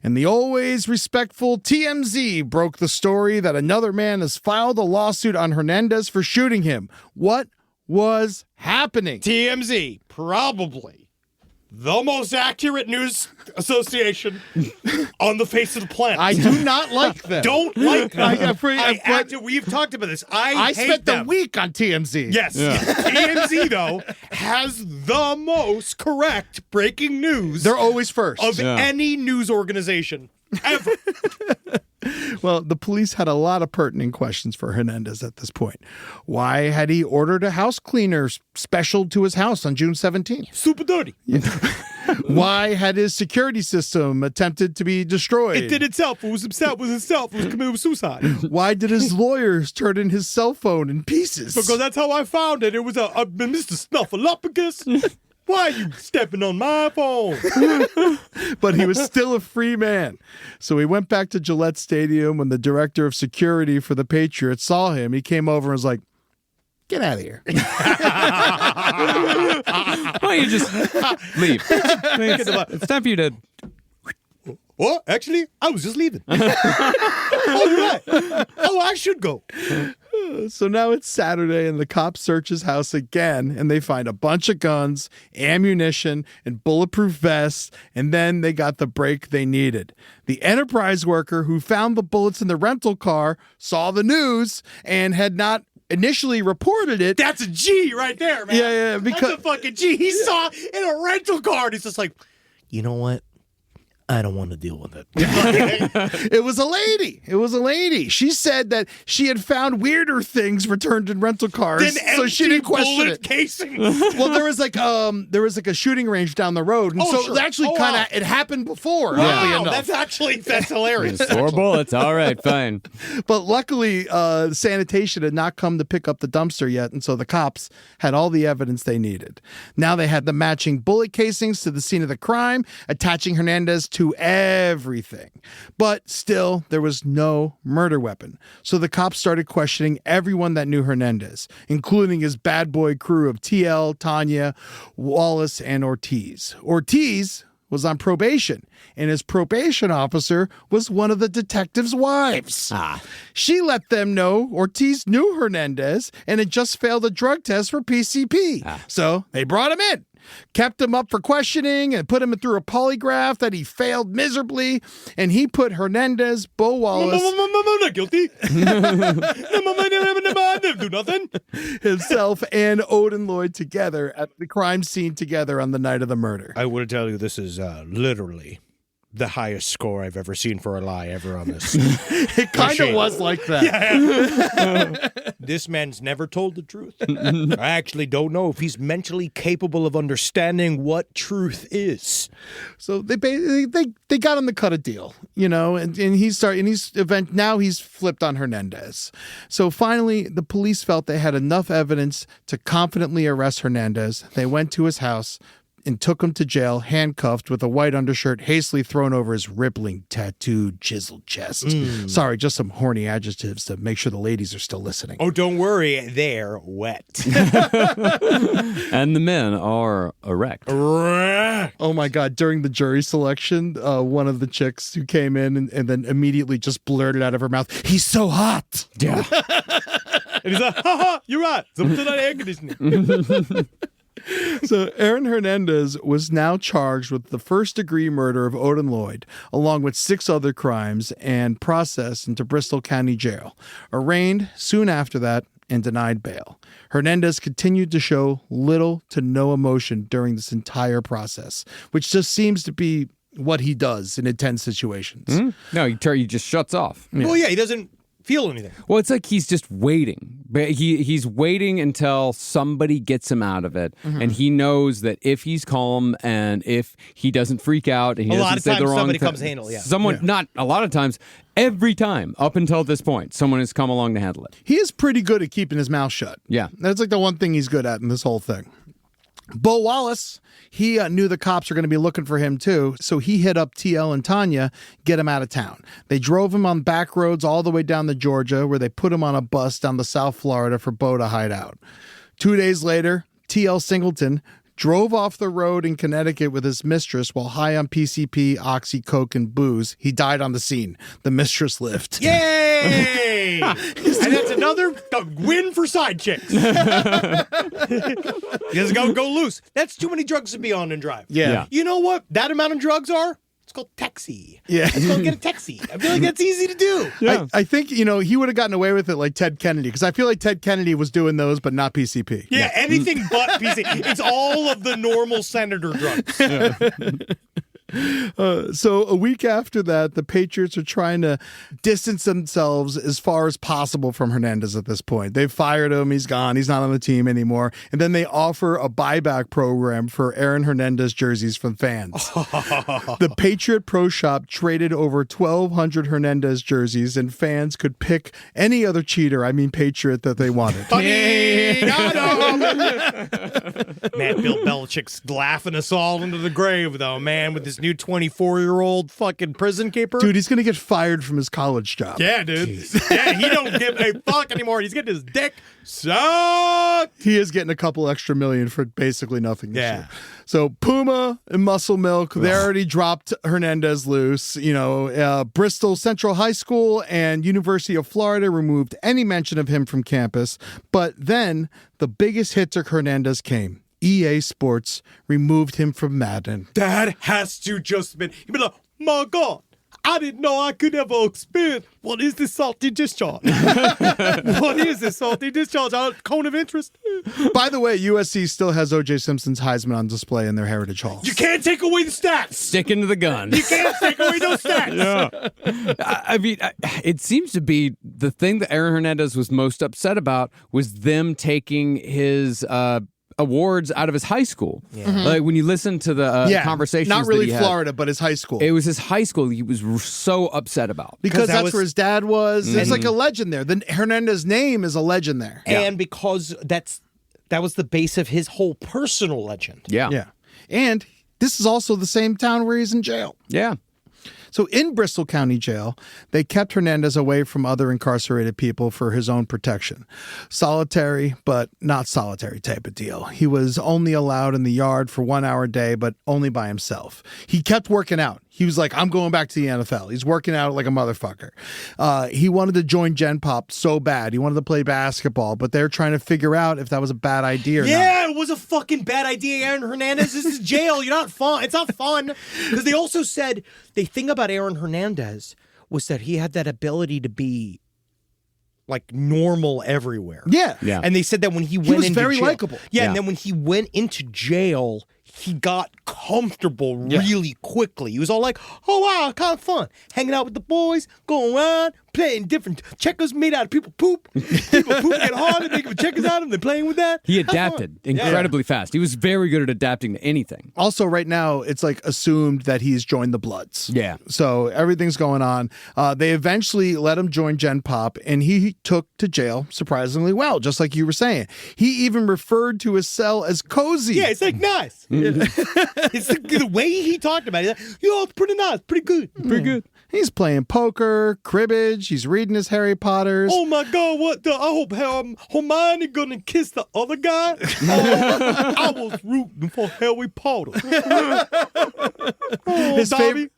And the always respectful TMZ broke the story that another man has filed a lawsuit on Hernandez for shooting him. What was happening? TMZ, probably the most accurate news association on the face of the planet. I do not like them. Don't like them. We've talked about this. I hate spent them. the week on TMZ. Yes. TMZ, though, has the most correct breaking news They're always first. of any news organization ever. Well, the police had a lot of pertinent questions for Hernandez at this point. Why had he ordered a house cleaner special to his house on June 17th? Super dirty. Why had his security system attempted to be destroyed? It did itself. It was himself. It was himself. It was committed suicide. Why did his lawyers turn in his cell phone in pieces? Because that's how I found it. It was a Mr. Snuffleupagus. Why are you stepping on my phone? But he was still a free man. So he went back to Gillette Stadium. When the director of security for the Patriots saw him, he came over and was like, "Get out of here." Why don't you just leave? It's time for you to... Well, actually, I was just leaving. Oh, right. Oh, I should go. So now it's Saturday and the cops search his house again and they find a bunch of guns, ammunition, and bulletproof vests, and then they got the break they needed. The Enterprise worker who found the bullets in the rental car saw the news and had not initially reported it. That's a G right there, man. Yeah, because that's a fucking G. He saw in a rental car and he's just like, you know what? I don't want to deal with it. It was a lady. It was a lady. She said that she had found weirder things returned in rental cars, so she didn't question it. Casings. Well, there was like a shooting range down the road, and sure. it actually kind of it happened before. Wow, enough. that's hilarious. 4 bullets. All right, fine. But luckily, sanitation had not come to pick up the dumpster yet, and so the cops had all the evidence they needed. Now they had the matching bullet casings to the scene of the crime, attaching Hernandez to everything. But still, there was no murder weapon. So the cops started questioning everyone that knew Hernandez, including his bad boy crew of TL, Tanya, Wallace, and Ortiz. Ortiz was on probation, and his probation officer was one of the detective's wives. She let them know Ortiz knew Hernandez and had just failed a drug test for PCP. So they brought him in, kept him up for questioning, and put him through a polygraph that he failed miserably, and he put Hernandez, Bo Wallace... Not guilty. Do nothing. himself and Odin Lloyd together at the crime scene together on the night of the murder. I want to tell you this is literally the highest score I've ever seen for a lie ever on this. It kind of was like that. Yeah. This man's never told the truth. I actually don't know if he's mentally capable of understanding what truth is. So they got him to cut a deal, you know, and he's flipped on Hernandez. So finally, the police felt they had enough evidence to confidently arrest Hernandez. They went to his house and took him to jail, handcuffed with a white undershirt hastily thrown over his rippling, tattooed, chiseled chest. Sorry, just some horny adjectives to make sure the ladies are still listening. Oh, don't worry, they're wet. And the men are erect. Oh my God. During the jury selection, one of the chicks who came in and then immediately just blurted out of her mouth, "He's so hot." Yeah. And he's like, haha, you're right. Something on air conditioning. So Aaron Hernandez was now charged with the first-degree murder of Odin Lloyd, along with 6 other crimes, and processed into Bristol County Jail. Arraigned soon after that and denied bail. Hernandez continued to show little to no emotion during this entire process, which just seems to be what he does in intense situations. No, he just shuts off. Well, yeah, he doesn't feel anything. Well, it's like he's just waiting. But he's waiting until somebody gets him out of it, and he knows that if he's calm and if he doesn't freak out, and he doesn't say the wrong somebody comes to handle it. Not a lot of times, every time up until this point, someone has come along to handle it. He is pretty good at keeping his mouth shut. Yeah, that's like the one thing he's good at in this whole thing. Bo Wallace, he knew the cops were going to be looking for him too, so he hit up TL and Tanya, get him out of town. They drove him on back roads all the way down to Georgia, where they put him on a bus down to South Florida for Bo to hide out. 2 days later, T.L. Singleton drove off the road in Connecticut with his mistress while high on PCP, Oxy, Coke, and booze. He died on the scene. The mistress lived. Yay! And that's another win for side chicks. Just go loose. That's too many drugs to be on and drive. Yeah. You know what that amount of drugs are? It's called taxi. Yeah. Let's go get a taxi. I feel like that's easy to do. Yeah. I think, he would have gotten away with it like Ted Kennedy, because I feel like Ted Kennedy was doing those, but not PCP. Yeah, anything but PC. It's all of the normal senator drugs. So a week after that, the Patriots are trying to distance themselves as far as possible from Hernandez at this point. They've fired him. He's gone. He's not on the team anymore. And then they offer a buyback program for Aaron Hernandez jerseys from fans. The Patriot Pro Shop traded over 1,200 Hernandez jerseys, and fans could pick any other cheater, Patriot, that they wanted. Funny, got him. Man, Bill Belichick's laughing us all into the grave, though, man, with this new 24-year-old fucking prison keeper. Dude, he's going to get fired from his college job. Yeah, dude. Yeah, he don't give a fuck anymore. He's getting his dick sucked. He is getting a couple extra million for basically nothing this Yeah. year. So Puma and Muscle Milk, they already dropped Hernandez loose. Bristol Central High School and University of Florida removed any mention of him from campus. But then the biggest hit to Hernandez came. EA Sports removed him from Madden. That has to just been, you'd be like, my God, I didn't know I could ever experience. What is this salty discharge? What is this salty discharge? Cone of interest? By the way, USC still has O.J. Simpson's Heisman on display in their Heritage Halls. You can't take away the stats. Sticking to the gun. You can't take away those stats. It seems to be the thing that Aaron Hernandez was most upset about was them taking his awards out of his high school. Yeah. Like when you listen to the conversations, not really that he Florida, but his high school. It was his high school he was so upset about. Because that that's was- where his dad was. It's like a legend there. The Hernandez name is a legend there. And because that was the base of his whole personal legend. Yeah. Yeah. And this is also the same town where he's in jail. Yeah. So in Bristol County Jail, they kept Hernandez away from other incarcerated people for his own protection. Solitary, but not solitary type of deal. He was only allowed in the yard for 1 hour a day, but only by himself. He kept working out. He was like, I'm going back to the NFL. He's working out like a motherfucker. He wanted to join Gen Pop so bad. He wanted to play basketball, but they're trying to figure out if that was a bad idea or not. Yeah, it was a fucking bad idea, Aaron Hernandez. This is jail. You're not fun. It's not fun. Because they also said the thing about Aaron Hernandez was that he had that ability to be like normal everywhere. Yeah. Yeah. And they said that when he went was into very jail, likable. Yeah, Yeah. and then when he went into jail, he got comfortable really quickly. He was all like, oh, wow, kind of fun. Hanging out with the boys, going around, playing different checkers made out of people poop. People poop get hard and they give checkers out of them. They're playing with that. He Have fun. adapted incredibly fast. He was very good at adapting to anything. Also, right now, it's like assumed that he's joined the Bloods. Yeah. So everything's going on. They eventually let him join Gen Pop, and he took to jail surprisingly well, just like you were saying. He even referred to his cell as cozy. Yeah, it's like nice. It's the way he talked about it. He's like, yo, it's pretty nice, pretty good. Pretty good. He's playing poker, cribbage. He's reading his Harry Potters. Oh my God! What the? I hope Hermione gonna kiss the other guy. I was rooting for Harry Potter. Oh,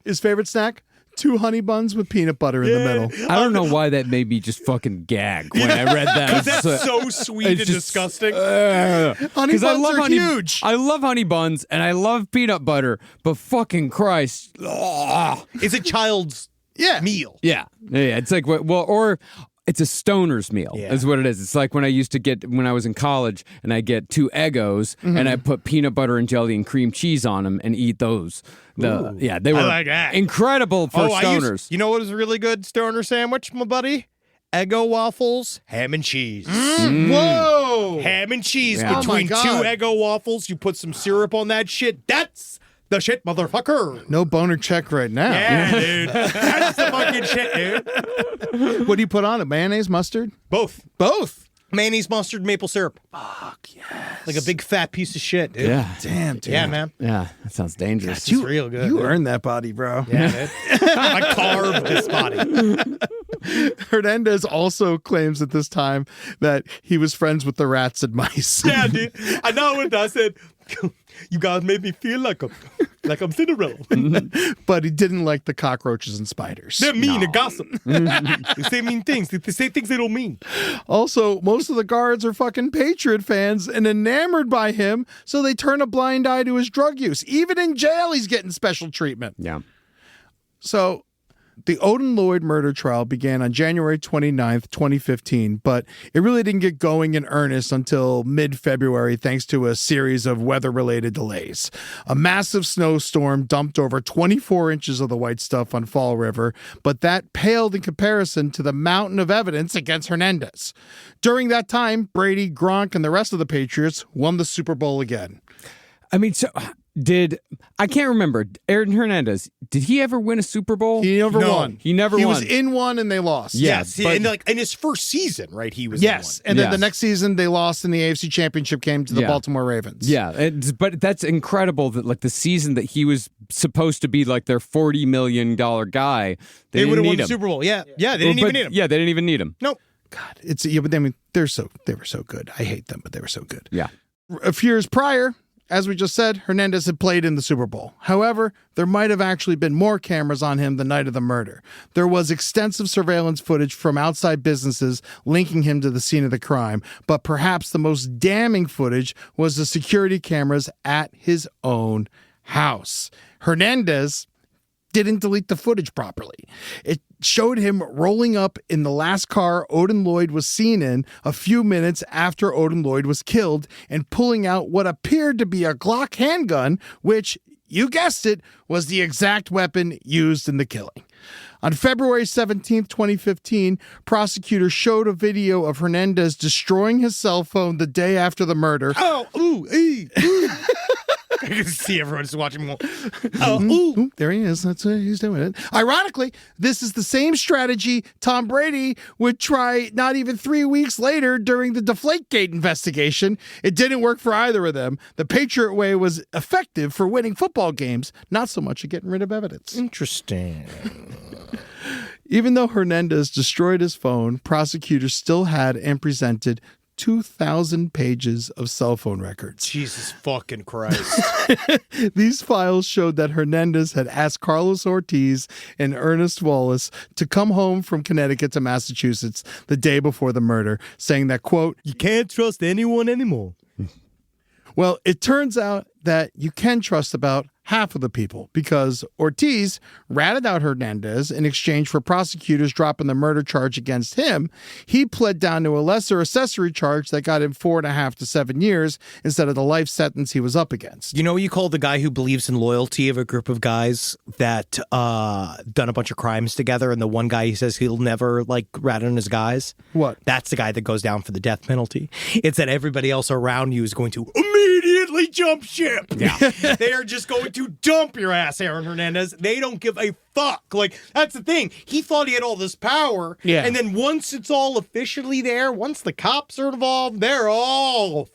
His favorite snack? 2 honey buns with peanut butter in the middle. I don't know why that made me just fucking gag when I read that. Because It's that's just- so sweet and it's just- disgusting. Honey 'Cause buns are huge. I love honey buns and I love peanut butter, but fucking Christ. Ugh. It's a child's Yeah. meal. Yeah. It's like, or it's a stoner's meal Yeah. is what it is. It's like when I used to get, when I was in college and I get 2 Eggos and I put peanut butter and jelly and cream cheese on them and eat those. They were like that. incredible for stoners. You know what is a really good stoner sandwich, my buddy? Eggo waffles, ham and cheese. Whoa. Ham and cheese Yeah. between Oh my 2 God. Eggo waffles. You put some syrup on that shit. That's the shit, motherfucker. No boner check right now. Yeah, dude. That's the fucking shit, dude. What do you put on it? Mayonnaise, mustard? Both. Both. Mayonnaise, mustard, maple syrup. Fuck yes. Like a big fat piece of shit, dude. Yeah. Damn, dude. Yeah, man. Yeah. That sounds dangerous. It's real good. You dude. earned that body, bro. Yeah, dude. I carved this body. Hernandez also claims at this time that he was friends with the rats and mice. Yeah, dude. I know what I said. You guys made me feel like I'm Cinderella. But he didn't like the cockroaches and spiders. They're mean and gossip. They say mean things. They say things they don't mean. Also, most of the guards are fucking Patriot fans and enamored by him, so they turn a blind eye to his drug use. Even in jail, he's getting special treatment. Yeah. So the Odin Lloyd murder trial began on January 29th, 2015, but it really didn't get going in earnest until mid-February thanks to a series of weather-related delays. A massive snowstorm dumped over 24 inches of the white stuff on Fall River, but that paled in comparison to the mountain of evidence against Hernandez. During that time, Brady, Gronk, and the rest of the Patriots won the Super Bowl again. I mean, so I can't remember. Aaron Hernandez, did he ever win a Super Bowl? He never No. won. He never He won. was in one and they lost. Yeah, Yes, but- and in his first season, right? He was Yes, in one. and then Yeah. the next season they lost in the AFC Championship game to the Yeah. Baltimore Ravens. Yeah, but that's incredible that like the season that he was supposed to be like their $40 million guy, They would didn't have won need the him. Super Bowl. Yeah, they didn't even need him. Yeah, they didn't even need him. Nope. God, but I mean, they were so good. I hate them, but they were so good. Yeah. A few years prior, as we just said, Hernandez had played in the Super Bowl. However, there might have actually been more cameras on him the night of the murder. There was extensive surveillance footage from outside businesses linking him to the scene of the crime, but perhaps the most damning footage was the security cameras at his own house. Hernandez didn't delete the footage properly. It showed him rolling up in the last car Odin Lloyd was seen in a few minutes after Odin Lloyd was killed and pulling out what appeared to be a Glock handgun, which, you guessed it, was the exact weapon used in the killing. On February 17th, 2015, prosecutors showed a video of Hernandez destroying his cell phone the day after the murder. Oh, ooh, ooh. I can see everyone just watching. Ooh, there he is. That's he's doing it. Ironically, this is the same strategy Tom Brady would try not even 3 weeks later during the Deflategate investigation. It didn't work for either of them. The Patriot way was effective for winning football games, not so much at getting rid of evidence. Interesting. Even though Hernandez destroyed his phone, prosecutors still had and presented 2,000 pages of cell phone records. Jesus fucking Christ. These files showed that Hernandez had asked Carlos Ortiz and Ernest Wallace to come home from Connecticut to Massachusetts the day before the murder, saying that, quote, You can't trust anyone anymore. well, it turns out that you can trust about half of the people because Ortiz ratted out Hernandez in exchange for prosecutors dropping the murder charge against him. He pled down to a lesser accessory charge that got him 4.5 to 7 years instead of the life sentence he was up against. You know what you call the guy who believes in loyalty of a group of guys that done a bunch of crimes together, and the one guy he says he'll never like rat on his guys? What? That's the guy that goes down for the death penalty. It's that everybody else around you is going to immediately jump ship. Yeah. They are just going to dump your ass, Aaron Hernandez. They don't give a fuck. Like, that's the thing. He thought he had all this power. Yeah. And then once it's all officially there, once the cops are involved, they're all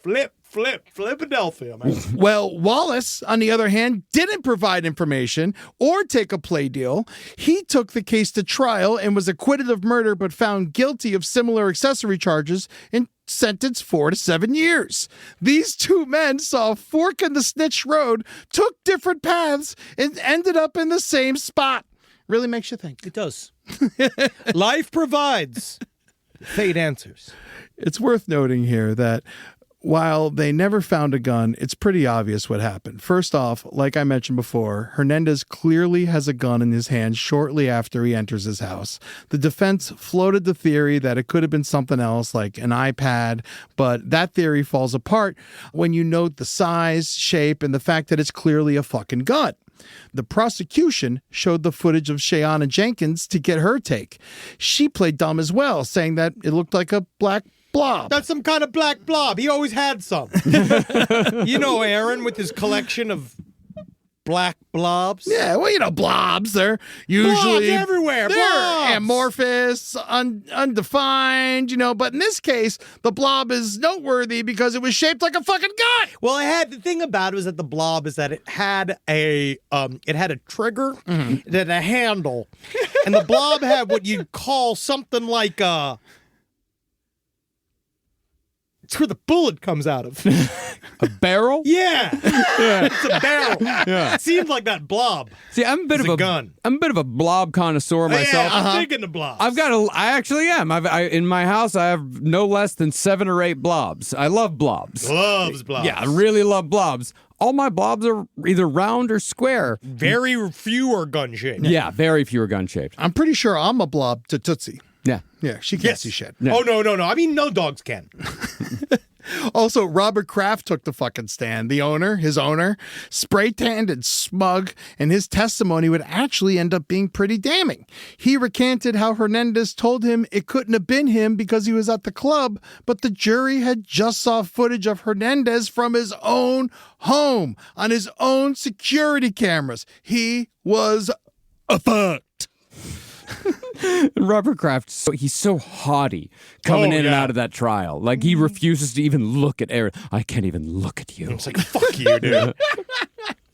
Philadelphia, man. Well, Wallace, on the other hand, didn't provide information or take a plea deal. He took the case to trial and was acquitted of murder but found guilty of similar accessory charges and sentenced 4 to 7 years. These two men saw a fork in the snitch road, took different paths, and ended up in the same spot. Really makes you think. It does. Life provides. Fate answers. It's worth noting here that while they never found a gun, it's pretty obvious what happened. First off, like I mentioned before, Hernandez clearly has a gun in his hand shortly after he enters his house. The defense floated the theory that it could have been something else like an iPad, but that theory falls apart when you note the size, shape, and the fact that it's clearly a fucking gun. The prosecution showed the footage of Shayana Jenkins to get her take. She played dumb as well, saying that it looked like a black blob. That's some kind of black blob. He always had some. You know, Aaron, with his collection of black blobs. Yeah, well, blobs. They're usually Blobs everywhere. They're Blobs. amorphous, undefined, but in this case, the blob is noteworthy because it was shaped like a fucking gun. Well, the thing about it was that the blob is that it had a trigger and a handle, and the blob had what you'd call something like it's where the bullet comes out of. A barrel? Yeah. It's a barrel. Yeah. It seems like that blob. See, I'm a bit It's of a gun. I'm a bit of a blob connoisseur myself. Yeah, I'm digging the blobs. I actually am. In my house, I have no less than 7 or 8 blobs. I love blobs. Loves blobs. Yeah, I really love blobs. All my blobs are either round or square. Very few are gun-shaped. Yeah, very few are gun-shaped. I'm pretty sure I'm a blob to Tootsie. Yeah. Yeah, she can't see shit. Yeah. Oh, no. I mean, no dogs can. Also, Robert Kraft took the fucking stand. His owner, spray-tanned and smug, and his testimony would actually end up being pretty damning. He recanted how Hernandez told him it couldn't have been him because he was at the club, but the jury had just saw footage of Hernandez from his own home on his own security cameras. He was fucked. Robert Kraft, he's so haughty coming in and out of that trial. Like, he refuses to even look at Aaron. I can't even look at you. It's like, fuck you, dude.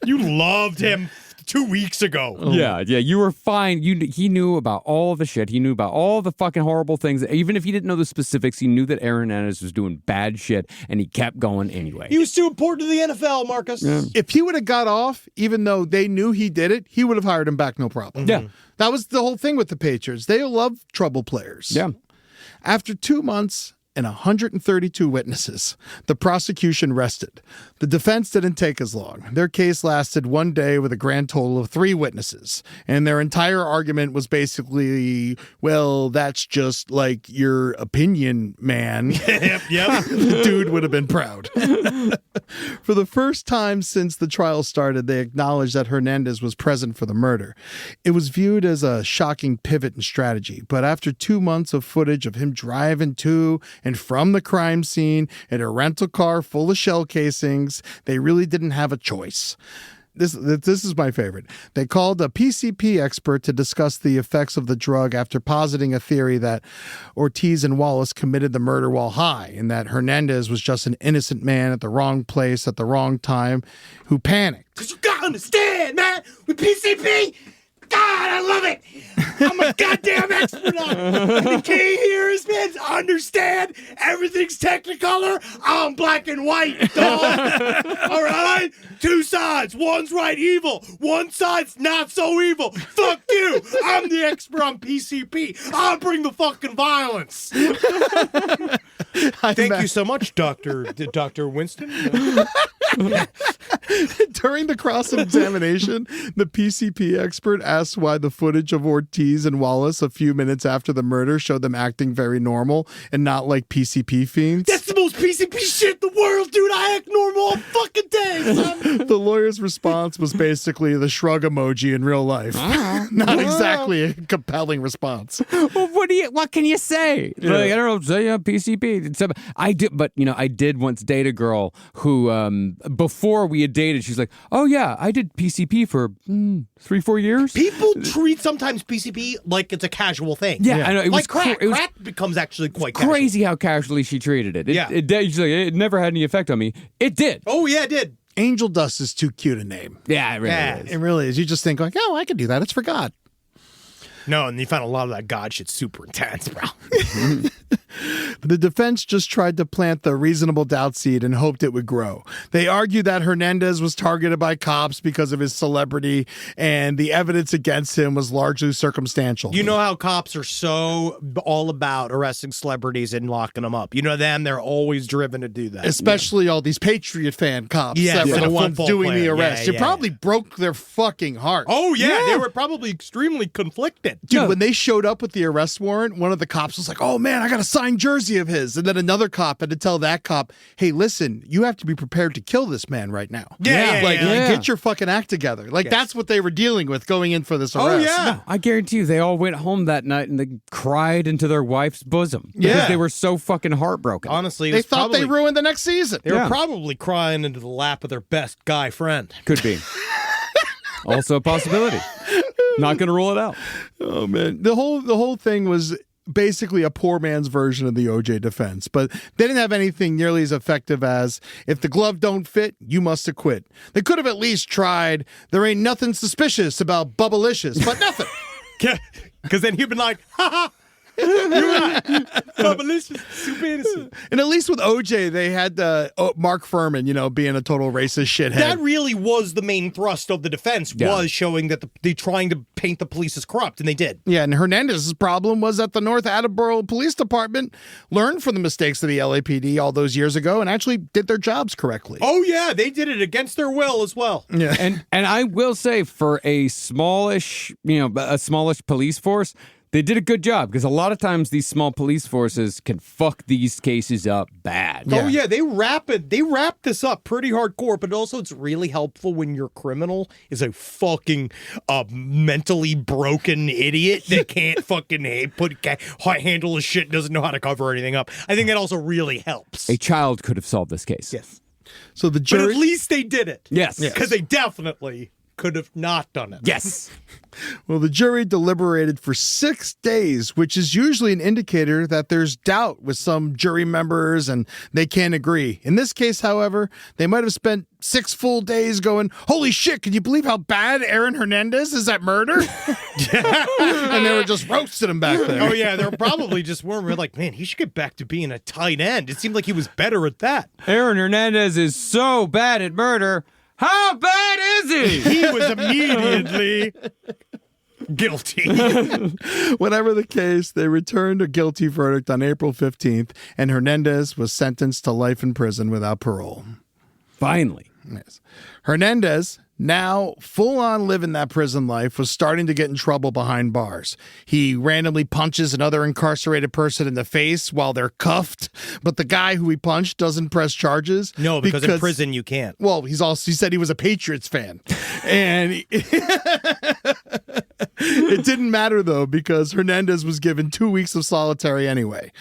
You loved him 2 weeks ago. Yeah, you were fine. He knew about all the shit. He knew about all the fucking horrible things. Even if he didn't know the specifics, he knew that Aaron Hernandez was doing bad shit, and he kept going anyway. He was too important to the NFL, Marcus. Yeah. If he would have got off, even though they knew he did it, he would have hired him back, no problem. Yeah. That was the whole thing with the Patriots. They love trouble players. Yeah. After 2 months and 132 witnesses, the prosecution rested. The defense didn't take as long. Their case lasted 1 day with a grand total of 3 witnesses. And their entire argument was basically, well, that's just like your opinion, man. Yep. The dude would have been proud. For the first time since the trial started, they acknowledged that Hernandez was present for the murder. It was viewed as a shocking pivot in strategy, but after 2 months of footage of him driving to and from the crime scene in a rental car full of shell casings, they really didn't have a choice. This is my favorite. They called a PCP expert to discuss the effects of the drug after positing a theory that Ortiz and Wallace committed the murder while high and that Hernandez was just an innocent man at the wrong place at the wrong time who panicked. Because you gotta understand, man, with PCP, God, I love it. I'm a goddamn expert on it. And the key here is, man, to understand everything's technicolor. I'm black and white, dog. All right? 2 sides. One's right evil. One side's not so evil. Fuck you. I'm the expert on PCP. I'll bring the fucking violence. Thank you so much, Dr. Winston. During the cross-examination, the PCP expert asked why the footage of Ortiz and Wallace a few minutes after the murder showed them acting very normal and not like PCP fiends. That's the most PCP shit in the world, dude. I act normal all fucking day, son. The lawyer's response was basically the shrug emoji in real life. Not exactly a compelling response. Well, what can you say? Yeah. Like, I don't know, say PCP. I did once date a girl who, before we had dated, she's like, oh yeah, I did PCP for 3-4 years. People treat sometimes PCP like it's a casual thing. Yeah, I know. It was crack. it was Crack becomes actually quite casual. crazy how casually she treated it. Yeah. She's like, it never had any effect on me. It did. Oh, yeah, it did. Angel Dust is too cute a name. Yeah, it really Yeah. is. It really is. You just think like, oh, I could do that. It's for God. No, and you found a lot of that God shit super intense, bro. The defense just tried to plant the reasonable doubt seed and hoped it would grow. They argued that Hernandez was targeted by cops because of his celebrity, and the evidence against him was largely circumstantial. You know how cops are so all about arresting celebrities and locking them up. You know them, they're always driven to do that. Especially all these Patriot fan cops Yeah, that were for the the ones football doing the player. arrest. Yeah, It probably broke their fucking heart. Oh, yeah, they were probably extremely conflicted. Dude, when they showed up with the arrest warrant, one of the cops was like, oh man, I got a signed jersey of his. And then another cop had to tell that cop, hey, listen, you have to be prepared to kill this man right now. Like, get your fucking act together. Like, that's what they were dealing with going in for this arrest. Oh, yeah. No, I guarantee you, they all went home that night and they cried into their wife's bosom because Yeah. they were so fucking heartbroken. Honestly, They thought they ruined the next season. They were probably crying into the lap of their best guy friend. Could be. Also a possibility. Not going to rule it out. Oh man, the whole thing was basically a poor man's version of the OJ defense, but they didn't have anything nearly as effective as if the glove don't fit, you must acquit. They could have at least tried. There ain't nothing suspicious about Bubblicious, but nothing. Because then he'd been like, ha ha. You're right. Bubblicious, super innocent. And at least with OJ, they had Mark Furman, being a total racist shithead. That really was the main thrust of the defense, was showing that they trying to paint the police as corrupt, and they did. Yeah, and Hernandez's problem was that the North Attleboro Police Department learned from the mistakes of the LAPD all those years ago and actually did their jobs correctly. Oh yeah, they did it against their will as well. Yeah, And I will say, for a smallish police force, they did a good job, because a lot of times these small police forces can fuck these cases up bad. Oh yeah, they wrap this up pretty hardcore, but also it's really helpful when your criminal is a fucking mentally broken idiot that can't fucking handle his shit, doesn't know how to cover anything up. I think that also really helps. A child could have solved this case. Yes. So the But jury. at least they did it. Yes. Because they definitely could have not done it. Yes. Well, the jury deliberated for 6 days, which is usually an indicator that there's doubt with some jury members and they can't agree. In this case, however, they might have spent 6 full days going, holy shit, can you believe how bad Aaron Hernandez is at murder? And they were just roasting him back there. Oh, yeah, they're probably just weren't like, man, he should get back to being a tight end. It seemed like he was better at that. Aaron Hernandez is so bad at murder. How bad is he? He was immediately guilty. Whatever the case, they returned a guilty verdict on April 15th, and Hernandez was sentenced to life in prison without parole. Finally. Yes. Hernandez, now full on living that prison life, was starting to get in trouble behind bars. He randomly punches another incarcerated person in the face while they're cuffed, but the guy who he punched doesn't press charges. No, because in prison you can't. Well, he said he was a Patriots fan. And it didn't matter, though, because Hernandez was given 2 weeks of solitary anyway.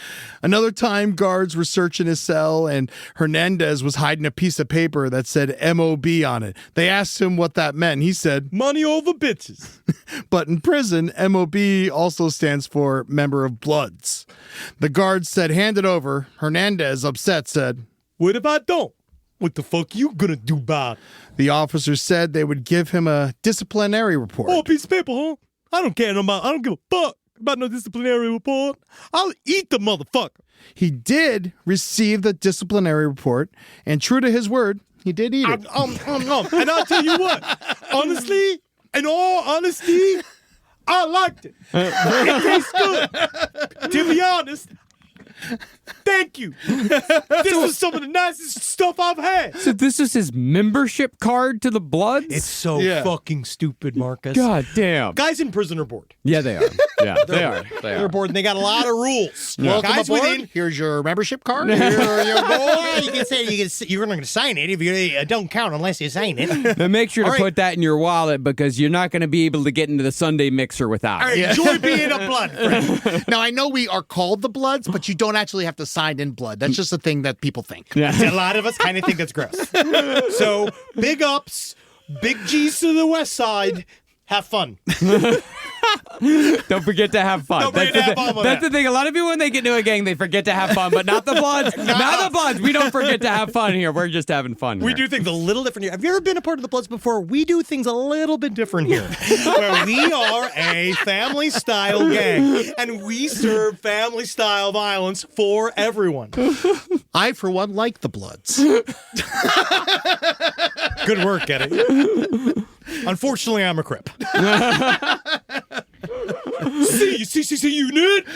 Another time, guards were searching his cell, and Hernandez was hiding a piece of paper that said MOB on it. They asked him what that meant. He said, money over bitches. But in prison, MOB also stands for Member of Bloods. The guards said, hand it over. Hernandez, upset, said, what if I don't? What the fuck you gonna do about it? The officers said they would give him a disciplinary report. Oh, a piece of paper, huh? I don't care about. I don't give a fuck about no disciplinary report. I'll eat the motherfucker. He did receive the disciplinary report, and true to his word, he did eat it. And I'll tell you what, honestly, in all honesty, I liked it. It tastes good. To be honest, thank you. This is some of the nicest stuff I've had. So this is his membership card to the Bloods? It's so fucking stupid, Marcus. God damn. Guys in prison are bored. Yeah, they are. Yeah, they are. They're bored, and they got a lot of ruals. Welcome Guys aboard. within. Here's your membership card. You're not going to sign it if you don't count unless you sign it. But make sure to All right. put that in your wallet, because you're not going to be able to get into the Sunday mixer without All it. right, enjoy being a blood friend. Now, I know we are called the Bloods, but you don't actually have to sign in blood. That's just a thing that people think. A lot of us kind of think that's gross. So, big ups, big G's to the west side. Have fun. Don't forget to have fun. Don't forget to have fun with That's that. the thing. A lot of people, when they get into a gang, they forget to have fun, but not the Bloods. Not the Bloods. We don't forget to have fun here. We're just having fun here. We do things a little different here. Have you ever been a part of the Bloods before? We do things a little bit different here. Where we are a family-style gang, and we serve family-style violence for everyone. I, for one, like the Bloods. Good work, Eddie. Unfortunately, I'm a Crip. See, unit.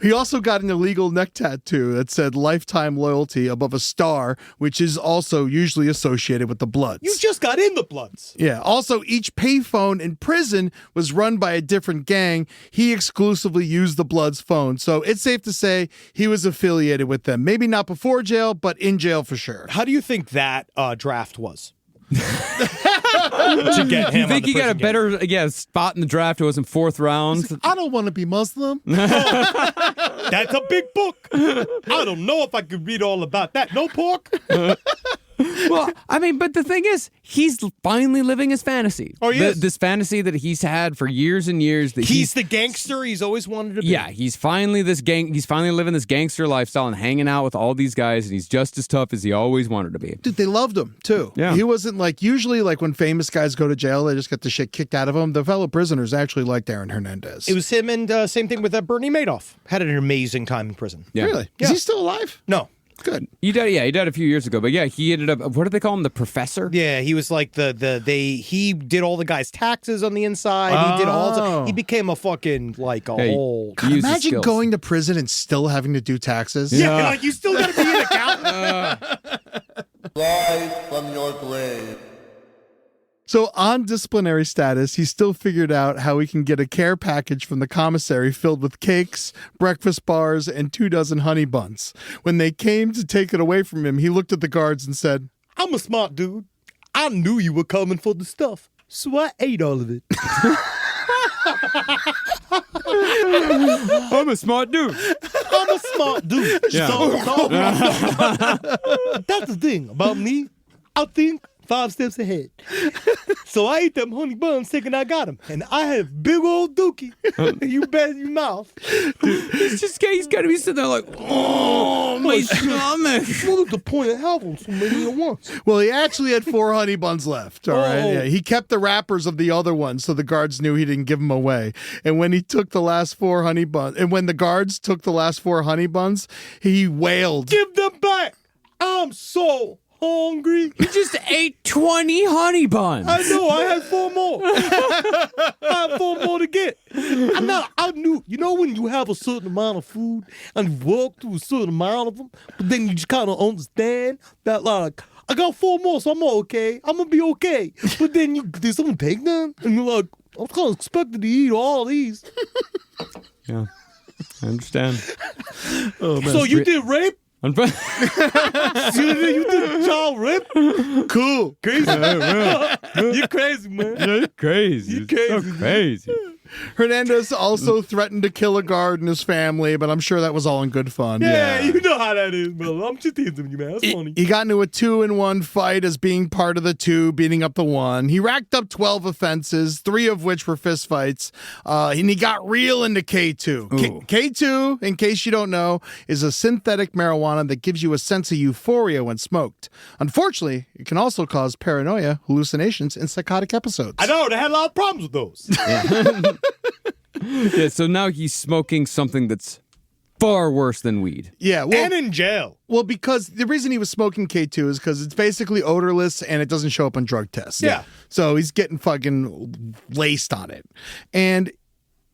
He also got an illegal neck tattoo that said lifetime loyalty above a star, which is also usually associated with the Bloods. You just got in the Bloods. Yeah. Also, each payphone in prison was run by a different gang. He exclusively used the Bloods' phone. So it's safe to say he was affiliated with them. Maybe not before jail, but in jail for sure. How do you think that draft was? To get him. You think he got a better spot in the draft? It was in 4th round. I don't want to be Muslim. That's a big book. I don't know if I could read all about that. No pork. Well, I mean, but the thing is, he's finally living his fantasy. Oh, he is. This fantasy that he's had for years and years. That He's the gangster he's always wanted to be. Yeah, he's finally living this gangster lifestyle and hanging out with all these guys, and he's just as tough as he always wanted to be. Dude, they loved him too. Yeah. He wasn't like, usually like when famous guys go to jail, they just get the shit kicked out of them. The fellow prisoners actually liked Aaron Hernandez. It was him, and same thing with Bernie Madoff. Had an amazing time in prison. Yeah. Really? Yeah. Is he still alive? No. Good. He died a few years ago, but yeah, he ended up. What did they call him? The professor? Yeah, he was like he did all the guys' taxes on the inside. He did all. He became a fucking like a whole. God, Use his imagine skills. going to prison and still having to do taxes. Yeah, like you still got to be an accountant. Rise from your grave. So on disciplinary status, he still figured out how he can get a care package from the commissary filled with cakes, breakfast bars, and 24 honey buns. When they came to take it away from him, he looked at the guards and said, I'm a smart dude. I knew you were coming for the stuff, so I ate all of it. I'm a smart dude. I'm a smart dude. Yeah. That's the thing about me. I think 5 steps ahead. So I ate them honey buns thinking I got them. And I have big old dookie. You bet your mouth. He's got to be sitting there like, oh, my stomach. What was the point of having so many at once? well, he actually had 4 honey buns left. All right. Oh. Yeah, he kept the wrappers of the other ones so the guards knew he didn't give them away. And when he took the last 4 honey buns, and when the guards took the last 4 honey buns, he wailed. Give them back. I'm so hungry. He just ate 20 honey buns. I know. I had 4 more. I have 4 more to get. I knew. You know when you have a certain amount of food and you walk through a certain amount of them, but then you just kind of understand that, like, I got 4 more, so I'm okay. I'm gonna be okay. But then did someone take them? And you're like, I was kind of expected to eat all these. Yeah, I understand. Oh, man. So you did rape? You did child rape? Cool. Crazy. You're crazy, man. You're crazy. You crazy. So crazy. Hernandez also threatened to kill a guard and his family, but I'm sure that was all in good fun. Yeah, you know how that is, brother. I'm just teasing you, man. That's funny. He got into a 2-in-1 fight as being part of the 2, beating up the 1. He racked up 12 offenses, 3 of which were fistfights, and he got real into K2. K2, in case you don't know, is a synthetic marijuana that gives you a sense of euphoria when smoked. Unfortunately, it can also cause paranoia, hallucinations, and psychotic episodes. I know, they had a lot of problems with those. Yeah, so now he's smoking something that's far worse than weed. Yeah, well, And in jail. well, because the reason he was smoking K2 is because it's basically odorless and it doesn't show up on drug tests. Yeah. So he's getting fucking laced on it. And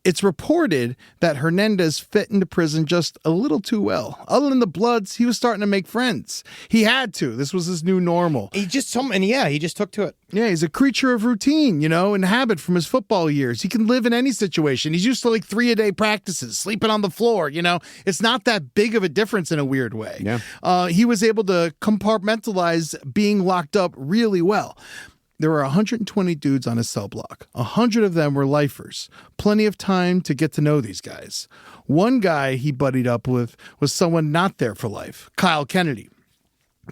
it's reported that Hernandez fit into prison just a little too well. Other than the Bloods, he was starting to make friends. He had to. This was his new normal. He just took to it. Yeah, he's a creature of routine, and habit from his football years. He can live in any situation. He's used to like 3-a-day practices, sleeping on the floor, It's not that big of a difference in a weird way. Yeah. He was able to compartmentalize being locked up really well. There were 120 dudes on his cell block. 100 of them were lifers. Plenty of time to get to know these guys. One guy he buddied up with was someone not there for life, Kyle Kennedy.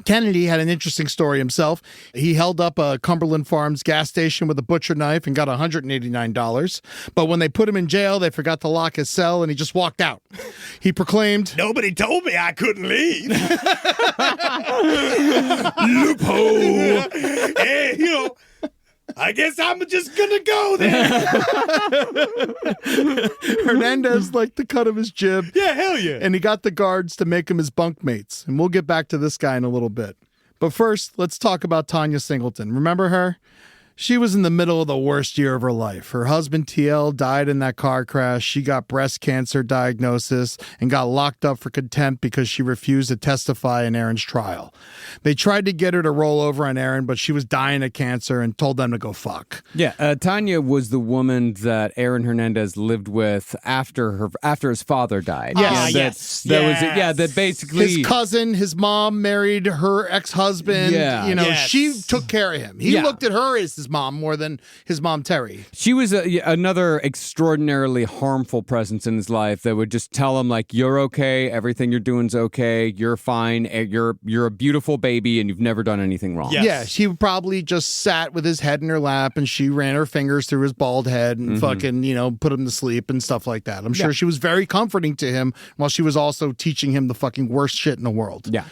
Kennedy had an interesting story himself. He held up a Cumberland Farms gas station with a butcher knife and got $189. But when they put him in jail, they forgot to lock his cell and he just walked out. He proclaimed, Nobody told me I couldn't leave. Loophole. Hey, I guess I'm just gonna go there. Hernandez liked the cut of his jib. Yeah, hell yeah. And he got the guards to make him his bunkmates. And we'll get back to this guy in a little bit. But first, let's talk about Tanya Singleton. Remember her? She was in the middle of the worst year of her life. Her husband, TL, died in that car crash. She got breast cancer diagnosis and got locked up for contempt because she refused to testify in Aaron's trial. They tried to get her to roll over on Aaron, but she was dying of cancer and told them to go fuck. Yeah, Tanya was the woman that Aaron Hernandez lived with after his father died. Yes. That basically His cousin, his mom married her ex-husband. Yeah. She took care of him. He looked at her as his his mom more than his mom, Terry. She was another extraordinarily harmful presence in his life that would just tell him, like, you're okay, everything you're doing's okay, you're fine, you're a beautiful baby, and you've never done anything wrong. Yes. Yeah, she probably just sat with his head in her lap, and she ran her fingers through his bald head and fucking, put him to sleep and stuff like that. I'm sure she was very comforting to him while she was also teaching him the fucking worst shit in the world. Yeah.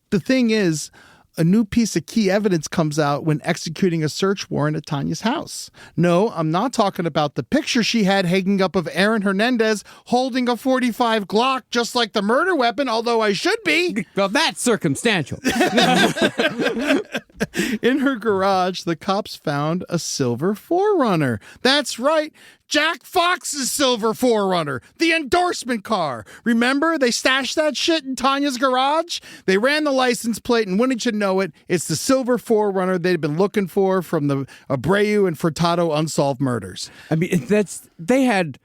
The thing is, a new piece of key evidence comes out when executing a search warrant at Tanya's house. No, I'm not talking about the picture she had hanging up of Aaron Hernandez holding a .45 Glock, just like the murder weapon, although I should be. Well, that's circumstantial. In her garage, the cops found a silver 4Runner. That's right. Jack Fox's silver 4Runner, the endorsement car. Remember, they stashed that shit in Tanya's garage? They ran the license plate, and wouldn't you know it, it's the silver 4Runner they'd been looking for from the Abreu and Furtado unsolved murders. I mean, they had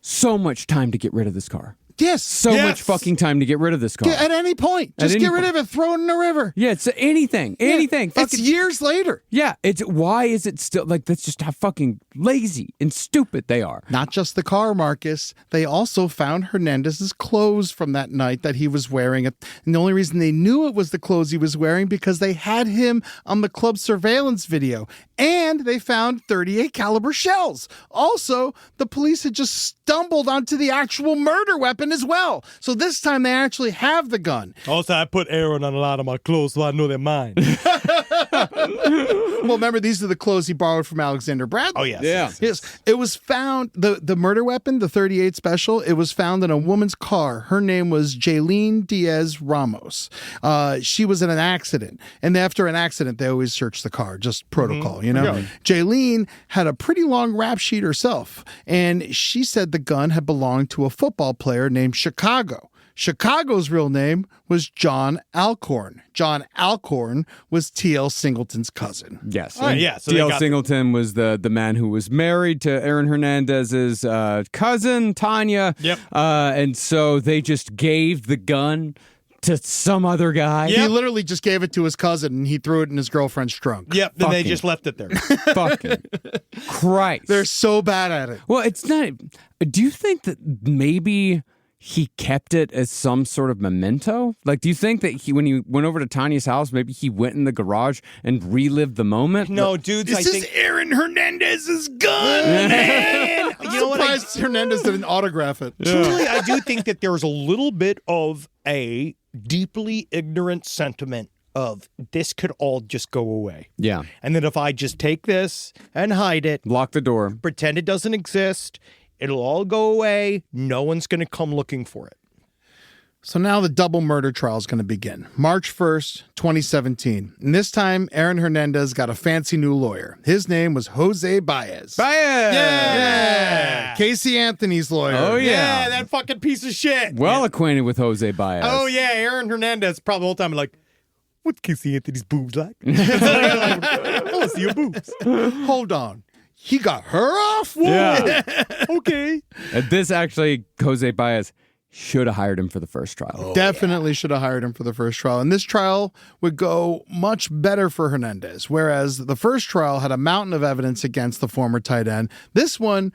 so much time to get rid of this car. Yes. So much fucking time to get rid of this car. At any point. Just get rid of it, throw it in the river. Yeah, it's anything. Anything. Yeah, it's years later. Yeah, why is it still, like, that's just how fucking lazy and stupid they are. Not just the car, Marcus. They also found Hernandez's clothes from that night that he was wearing. And the only reason they knew it was the clothes he was wearing because they had him on the club surveillance video. And they found .38 caliber shells. Also, the police had just stumbled onto the actual murder weapon as well. So this time they actually have the gun. Also, I put Aaron on a lot of my clothes so I know they're mine. Well, remember, these are the clothes he borrowed from Alexander Bradley. Oh, yes. Yeah. Yes. It was found, the murder weapon, the .38 special, it was found in a woman's car. Her name was Jaylene Diaz Ramos. She was in an accident. And after an accident, they always search the car, just protocol, you know? Yeah. Jaylene had a pretty long rap sheet herself. And she said the gun had belonged to a football player named Chicago. Chicago's real name was John Alcorn. John Alcorn was T.L. Singleton's cousin. Yes. Oh, yeah, so T.L. Singleton was the man who was married to Aaron Hernandez's cousin, Tanya. Yep. And so they just gave the gun to some other guy. He literally just gave it to his cousin and he threw it in his girlfriend's trunk. Yep, then they Fucking- just left it there. Fucking Christ. They're so bad at it. Well, it's not. Do you think that maybe he kept it as some sort of memento? Like, do you think that when he went over to Tanya's house, maybe he went in the garage and relived the moment? No, dudes, This I is think... Aaron Hernandez's gun, man. You know what? Surprised Hernandez didn't autograph it. Truly, I do think that there's a little bit of a deeply ignorant sentiment of this could all just go away. Yeah. And then if I just take this and hide it, Lock the door. pretend it doesn't exist, it'll all go away. No one's going to come looking for it. So now the double murder trial is going to begin. March 1st, 2017. And this time, Aaron Hernandez got a fancy new lawyer. His name was Jose Baez. Yeah. Casey Anthony's lawyer. Oh, yeah. Yeah, that fucking piece of shit. Well acquainted with Jose Baez. Oh, yeah, Aaron Hernandez probably the whole time like, what's Casey Anthony's boobs like? I want to see your boobs. Hold on. He got her off? Yeah. Okay. And this actually, Jose Baez should have hired him for the first trial. Definitely should have hired him for the first trial. And this trial would go much better for Hernandez, whereas the first trial had a mountain of evidence against the former tight end. This one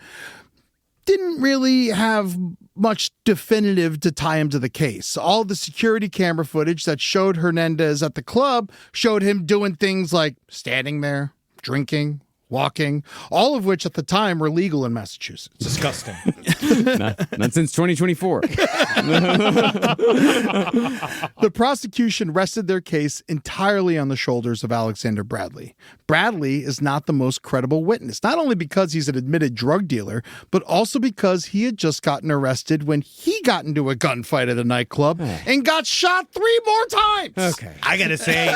didn't really have much definitive to tie him to the case. All the security camera footage that showed Hernandez at the club showed him doing things like standing there, drinking, walking, all of which at the time were legal in Massachusetts. Disgusting. Not since 2024. The prosecution rested their case entirely on the shoulders of Alexander Bradley. Bradley is not the most credible witness, not only because he's an admitted drug dealer, but also because he had just gotten arrested when he got into a gunfight at a nightclub and got shot 3 more times. Okay. I got to say,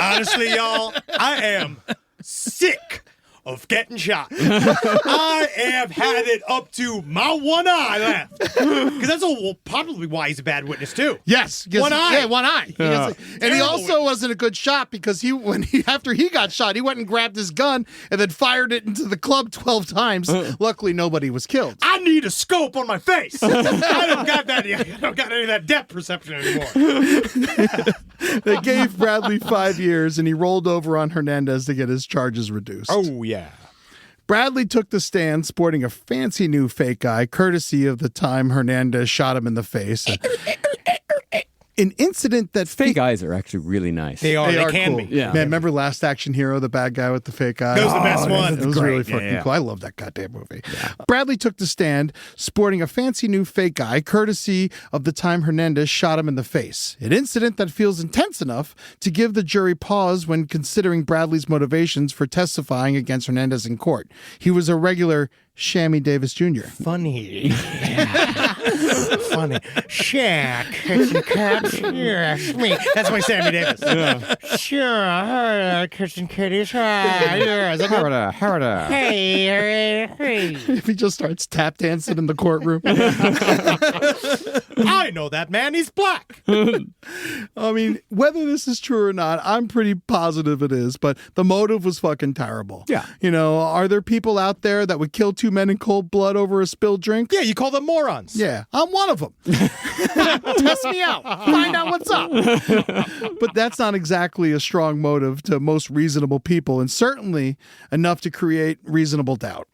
honestly, y'all, I am sick of getting shot. I have had it up to my one eye left. Because that's probably why he's a bad witness, too. Yes. One eye. Yeah, one eye. And he also wasn't a good shot because after he got shot, he went and grabbed his gun and then fired it into the club 12 times. Luckily, nobody was killed. I need a scope on my face. I don't got that. I don't got any of that depth perception anymore. They gave Bradley 5 years, and he rolled over on Hernandez to get his charges reduced. Oh, yeah. Bradley took the stand sporting a fancy new fake eye, courtesy of the time Hernandez shot him in the face. An incident that Fake eyes are actually really nice. They are. They can cool. be. Yeah. Man, remember Last Action Hero, the bad guy with the fake eye? That was the best one. It was really fucking cool. I love that goddamn movie. Yeah. Bradley took the stand sporting a fancy new fake eye, courtesy of the time Hernandez shot him in the face. An incident that feels intense enough to give the jury pause when considering Bradley's motivations for testifying against Hernandez in court. He was a regular Shammy Davis Jr. Funny. Funny. Shaq. Kitchen cats. Yes, me. That's my Sammy Davis. Yeah. Sure. Kitchen kitties. Yeah. Hey. If he just starts tap dancing in the courtroom. I know that man. He's black. I mean, whether this is true or not, I'm pretty positive it is, but the motive was fucking terrible. Yeah. You know, are there people out there that would kill two men in cold blood over a spilled drink? Yeah, you call them morons. Yeah, I'm one of them. Test me out. Find out what's up. But that's not exactly a strong motive to most reasonable people, and certainly enough to create reasonable doubt.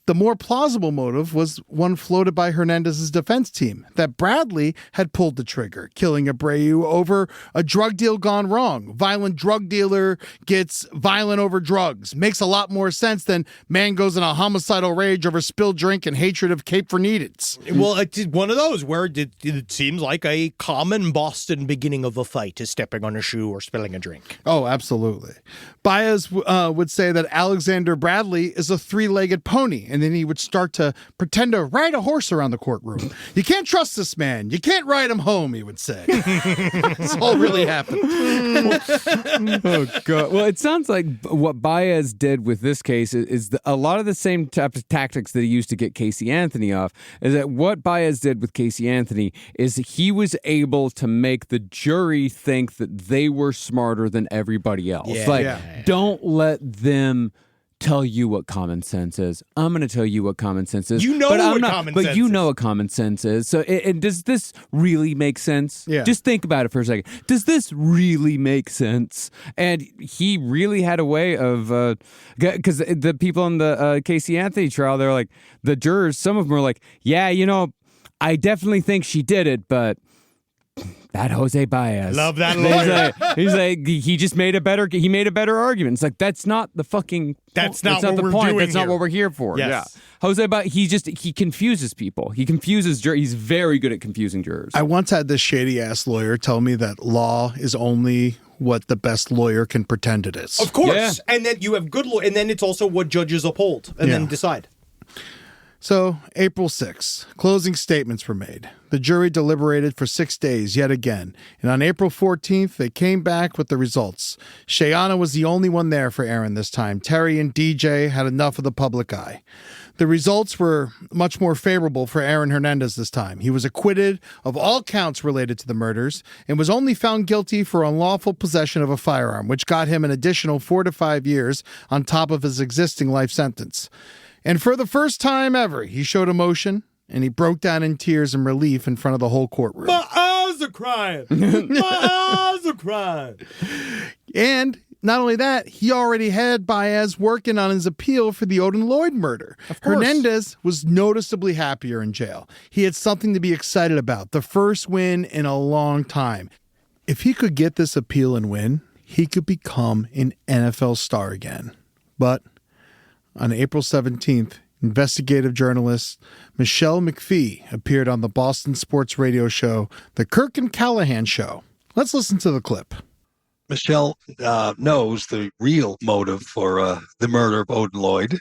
The more plausible motive was one floated by Hernandez's defense team, that Bradley had pulled the trigger, killing Abreu over a drug deal gone wrong. Violent drug dealer gets violent over drugs. Makes a lot more sense than man goes in a homicidal rage over spilled drink and hatred of Cape Vernedans. Well, it's one of those where it seems like a common Boston beginning of a fight is stepping on a shoe or spilling a drink. Oh, absolutely. Baez would say that Alexander Bradley is a three-legged pony, and then he would start to pretend to ride a horse around the courtroom. You can't trust this man. You can't ride him home, he would say. This all really happened. Oh, God. Well, it sounds like what Baez did with this case is a lot of the same type of tactics that he used to get Casey Anthony off. Is that what Baez did with Casey Anthony is he was able to make the jury think that they were smarter than everybody else. Don't let them tell you what common sense is. I'm going to tell you what common sense is. You know but what common sense But you is. know what common sense is. So and does this really make sense? Yeah. Just think about it for a second. Does this really make sense? And he really had a way of, because the people in the Casey Anthony trial, they're like, the jurors, some of them were like, yeah, you know, I definitely think she did it, but that Jose Baez. Love that lawyer. He's like, he just made a better argument. It's like, that's not the fucking, That's that's not the what we're point. doing That's not here. what we're here for. Yes. Yeah. Jose Baez, he confuses people. He confuses jurors. He's very good at confusing jurors. I once had this shady-ass lawyer tell me that law is only what the best lawyer can pretend it is. Of course. Yeah. And then you have good law, and then it's also what judges uphold and then decide. So, April 6th, closing statements were made. The jury deliberated for 6 days yet again, and on April 14th, they came back with the results. Shayana was the only one there for Aaron this time. Terry and DJ had enough of the public eye. The results were much more favorable for Aaron Hernandez this time. He was acquitted of all counts related to the murders and was only found guilty for unlawful possession of a firearm, which got him an additional 4 to 5 years on top of his existing life sentence. And for the first time ever, he showed emotion, and he broke down in tears and relief in front of the whole courtroom. My eyes are crying. My eyes are crying. And not only that, he already had Baez working on his appeal for the Odin Lloyd murder. Hernandez was noticeably happier in jail. He had something to be excited about, the first win in a long time. If he could get this appeal and win, he could become an NFL star again. But on April 17th, investigative journalist Michelle McPhee appeared on the Boston sports radio show, The Kirk and Callahan Show. Let's listen to the clip. Michelle knows the real motive for the murder of Odin Lloyd.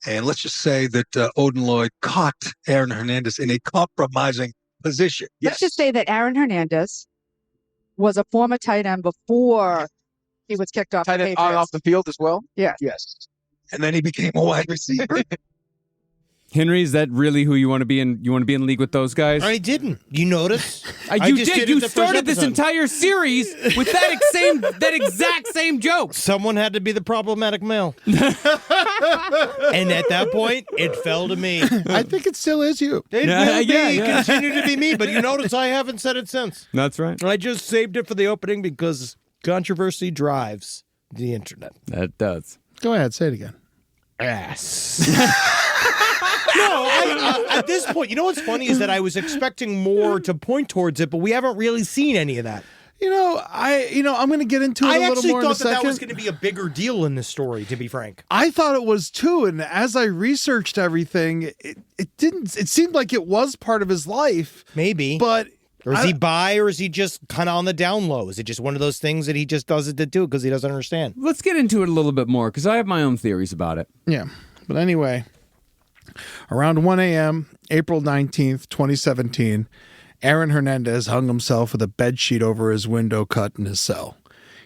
And let's just say that Odin Lloyd caught Aaron Hernandez in a compromising position. Let's just say that Aaron Hernandez was a former tight end before he was kicked off the Tight end Patriots. off the field as well? Yes. Yes. and then he became a wide receiver. Henry, is that really who you want to be in? You want to be in league with those guys? I didn't. You notice? You did. You started this entire series with that exact same joke. Someone had to be the problematic male. And at that point, it fell to me. I think it still is you. It will continue to be me, but you notice I haven't said it since. That's right. I just saved it for the opening because controversy drives the internet. That does. Go ahead, say it again. Ass. No, at this point, you know what's funny is that I was expecting more to point towards it, but we haven't really seen any of that. I'm going to get into it a little more in a second. I actually thought that was going to be a bigger deal in this story, to be frank. I thought it was too, and as I researched everything, it didn't. It seemed like it was part of his life, maybe, but. Or is he bi, or is he just kind of on the down low? Is it just one of those things that he just does it to do because he doesn't understand? Let's get into it a little bit more because I have my own theories about it. Yeah, but anyway, around 1 a.m., April 19th, 2017, Aaron Hernandez hung himself with a bedsheet over his window cut in his cell.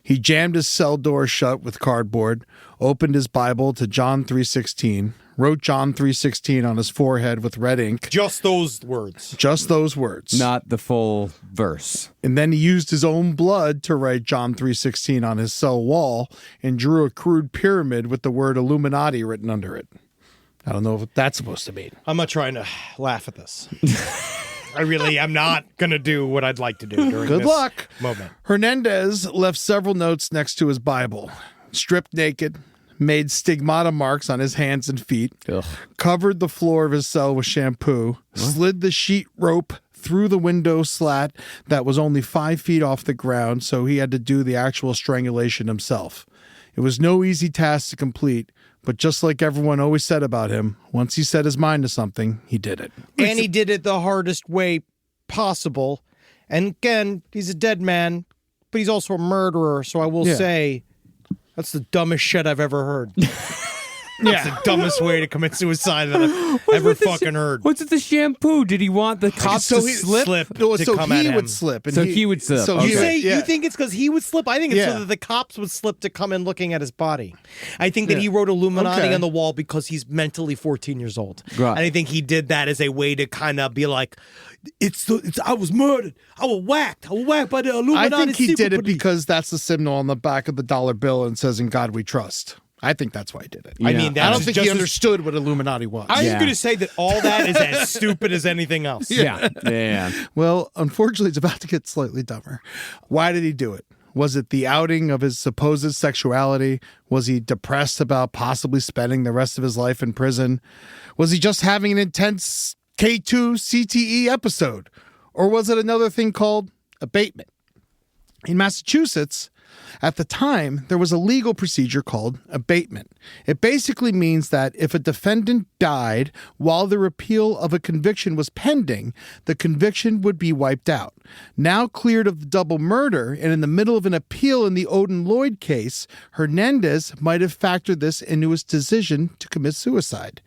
He jammed his cell door shut with cardboard, opened his Bible to John 3:16, wrote John 3:16 on his forehead with red ink. Just those words. Just those words. Not the full verse. And then he used his own blood to write John 3:16 on his cell wall and drew a crude pyramid with the word Illuminati written under it. I don't know what that's supposed to mean. I'm not trying to laugh at this. I really am not going to do what I'd like to do during Good this luck. moment. Hernandez left several notes next to his Bible. Stripped naked, made stigmata marks on his hands and feet, covered the floor of his cell with shampoo, slid the sheet rope through the window slat that was only 5 feet off the ground, so he had to do the actual strangulation himself. It was no easy task to complete, but just like everyone always said about him, once he set his mind to something, he did it. And he did it the hardest way possible. And again, he's a dead man, but he's also a murderer, so I will say that's the dumbest shit I've ever heard. That's the dumbest way to commit suicide that I've ever fucking heard. What's with the shampoo? Did he want the cops to slip? So he would slip. And he would slip. So okay. You think it's because he would slip? I think it's so that the cops would slip to come in looking at his body. I think that he wrote Illuminati on the wall because he's mentally 14 years old. Right. And I think he did that as a way to kind of be like, I was murdered. I was whacked by the Illuminati. I think he did it because that's the symbol on the back of the dollar bill and says, "In God we trust." I think that's why he did it. Yeah. I mean, I don't think he understood what Illuminati was. I was going to say that all that is as stupid as anything else. Yeah. Well, unfortunately, it's about to get slightly dumber. Why did he do it? Was it the outing of his supposed sexuality? Was he depressed about possibly spending the rest of his life in prison? Was he just having an intense K2 CTE episode? Or was it another thing called abatement? In Massachusetts, at the time, there was a legal procedure called abatement. It basically means that if a defendant died while the repeal of a conviction was pending, the conviction would be wiped out. Now cleared of the double murder and in the middle of an appeal in the Odin Lloyd case, Hernandez might have factored this into his decision to commit suicide.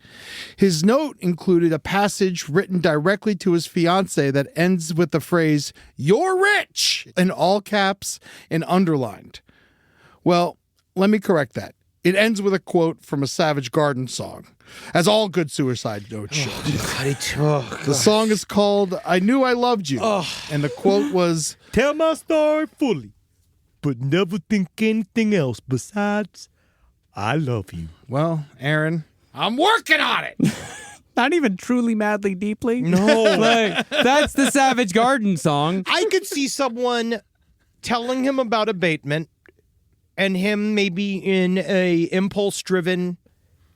His note included a passage written directly to his fiancée that ends with the phrase, "You're rich," in all caps and underlined. Well, let me correct that. It ends with a quote from a Savage Garden song, as all good suicide notes should. The song is called "I Knew I Loved You," and the quote was, "Tell my story fully, but never think anything else besides, I love you." Well, Aaron, I'm working on it. Not even truly, madly, deeply. No. Like, that's the Savage Garden song. I could see someone telling him about abatement and him maybe in a impulse-driven,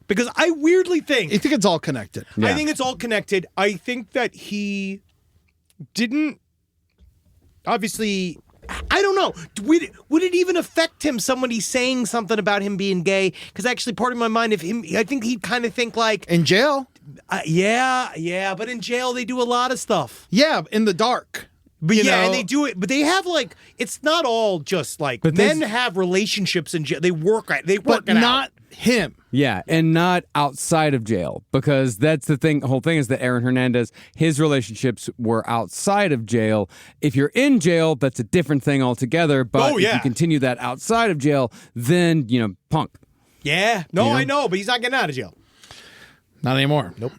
because I weirdly think... You think it's all connected? I think it's all connected. I think that he didn't, obviously, I don't know. Would it even affect him, somebody saying something about him being gay? Because actually, part of my mind, I think he'd kind of think like... In jail? Yeah, but in jail they do a lot of stuff. Yeah, in the dark. But and they do it. But they have it's not all just but men have relationships in jail. They work it but not out. Him. Yeah, and not outside of jail, because that's the thing. The whole thing is that Aaron Hernandez, his relationships were outside of jail. If you're in jail, that's a different thing altogether. But if you continue that outside of jail, then punk. Yeah. No, You know? I know, but he's not getting out of jail. Not anymore. Nope.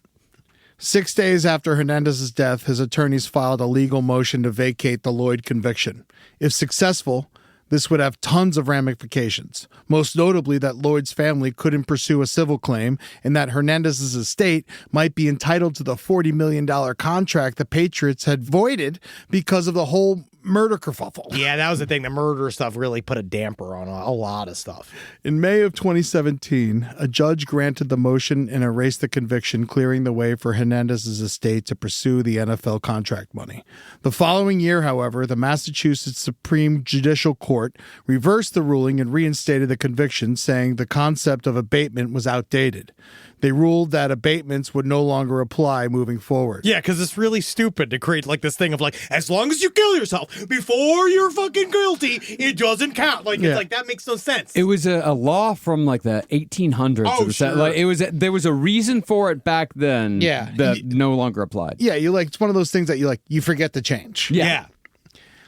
6 days after Hernandez's death, his attorneys filed a legal motion to vacate the Lloyd conviction. If successful, this would have tons of ramifications, most notably that Lloyd's family couldn't pursue a civil claim and that Hernandez's estate might be entitled to the $40 million contract the Patriots had voided because of the whole murder kerfuffle. Yeah, that was the thing. The murder stuff really put a damper on a lot of stuff. In May of 2017, a judge granted the motion and erased the conviction, clearing the way for Hernandez's estate to pursue the NFL contract money. The following year, however, the Massachusetts Supreme Judicial Court reversed the ruling and reinstated the conviction, saying the concept of abatement was outdated. They ruled that abatements would no longer apply moving forward. Yeah, because it's really stupid to create like this thing of like, as long as you kill yourself before you're fucking guilty, it doesn't count. Like, it's like, that makes no sense. It was a law from like the 1800s. Oh, sure. Like there was a reason for it back then. Yeah. That no longer applied. Yeah, it's one of those things that you forget to change. Yeah.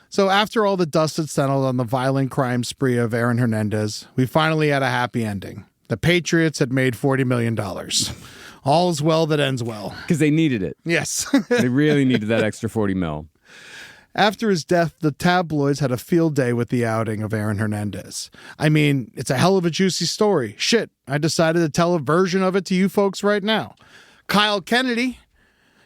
So after all the dust had settled on the violent crime spree of Aaron Hernandez, we finally had a happy ending. The Patriots had made $40 million. All is well that ends well. Because they needed it. Yes. They really needed that extra 40 mil. After his death, the tabloids had a field day with the outing of Aaron Hernandez. I mean, it's a hell of a juicy story. Shit, I decided to tell a version of it to you folks right now. Kyle Kennedy,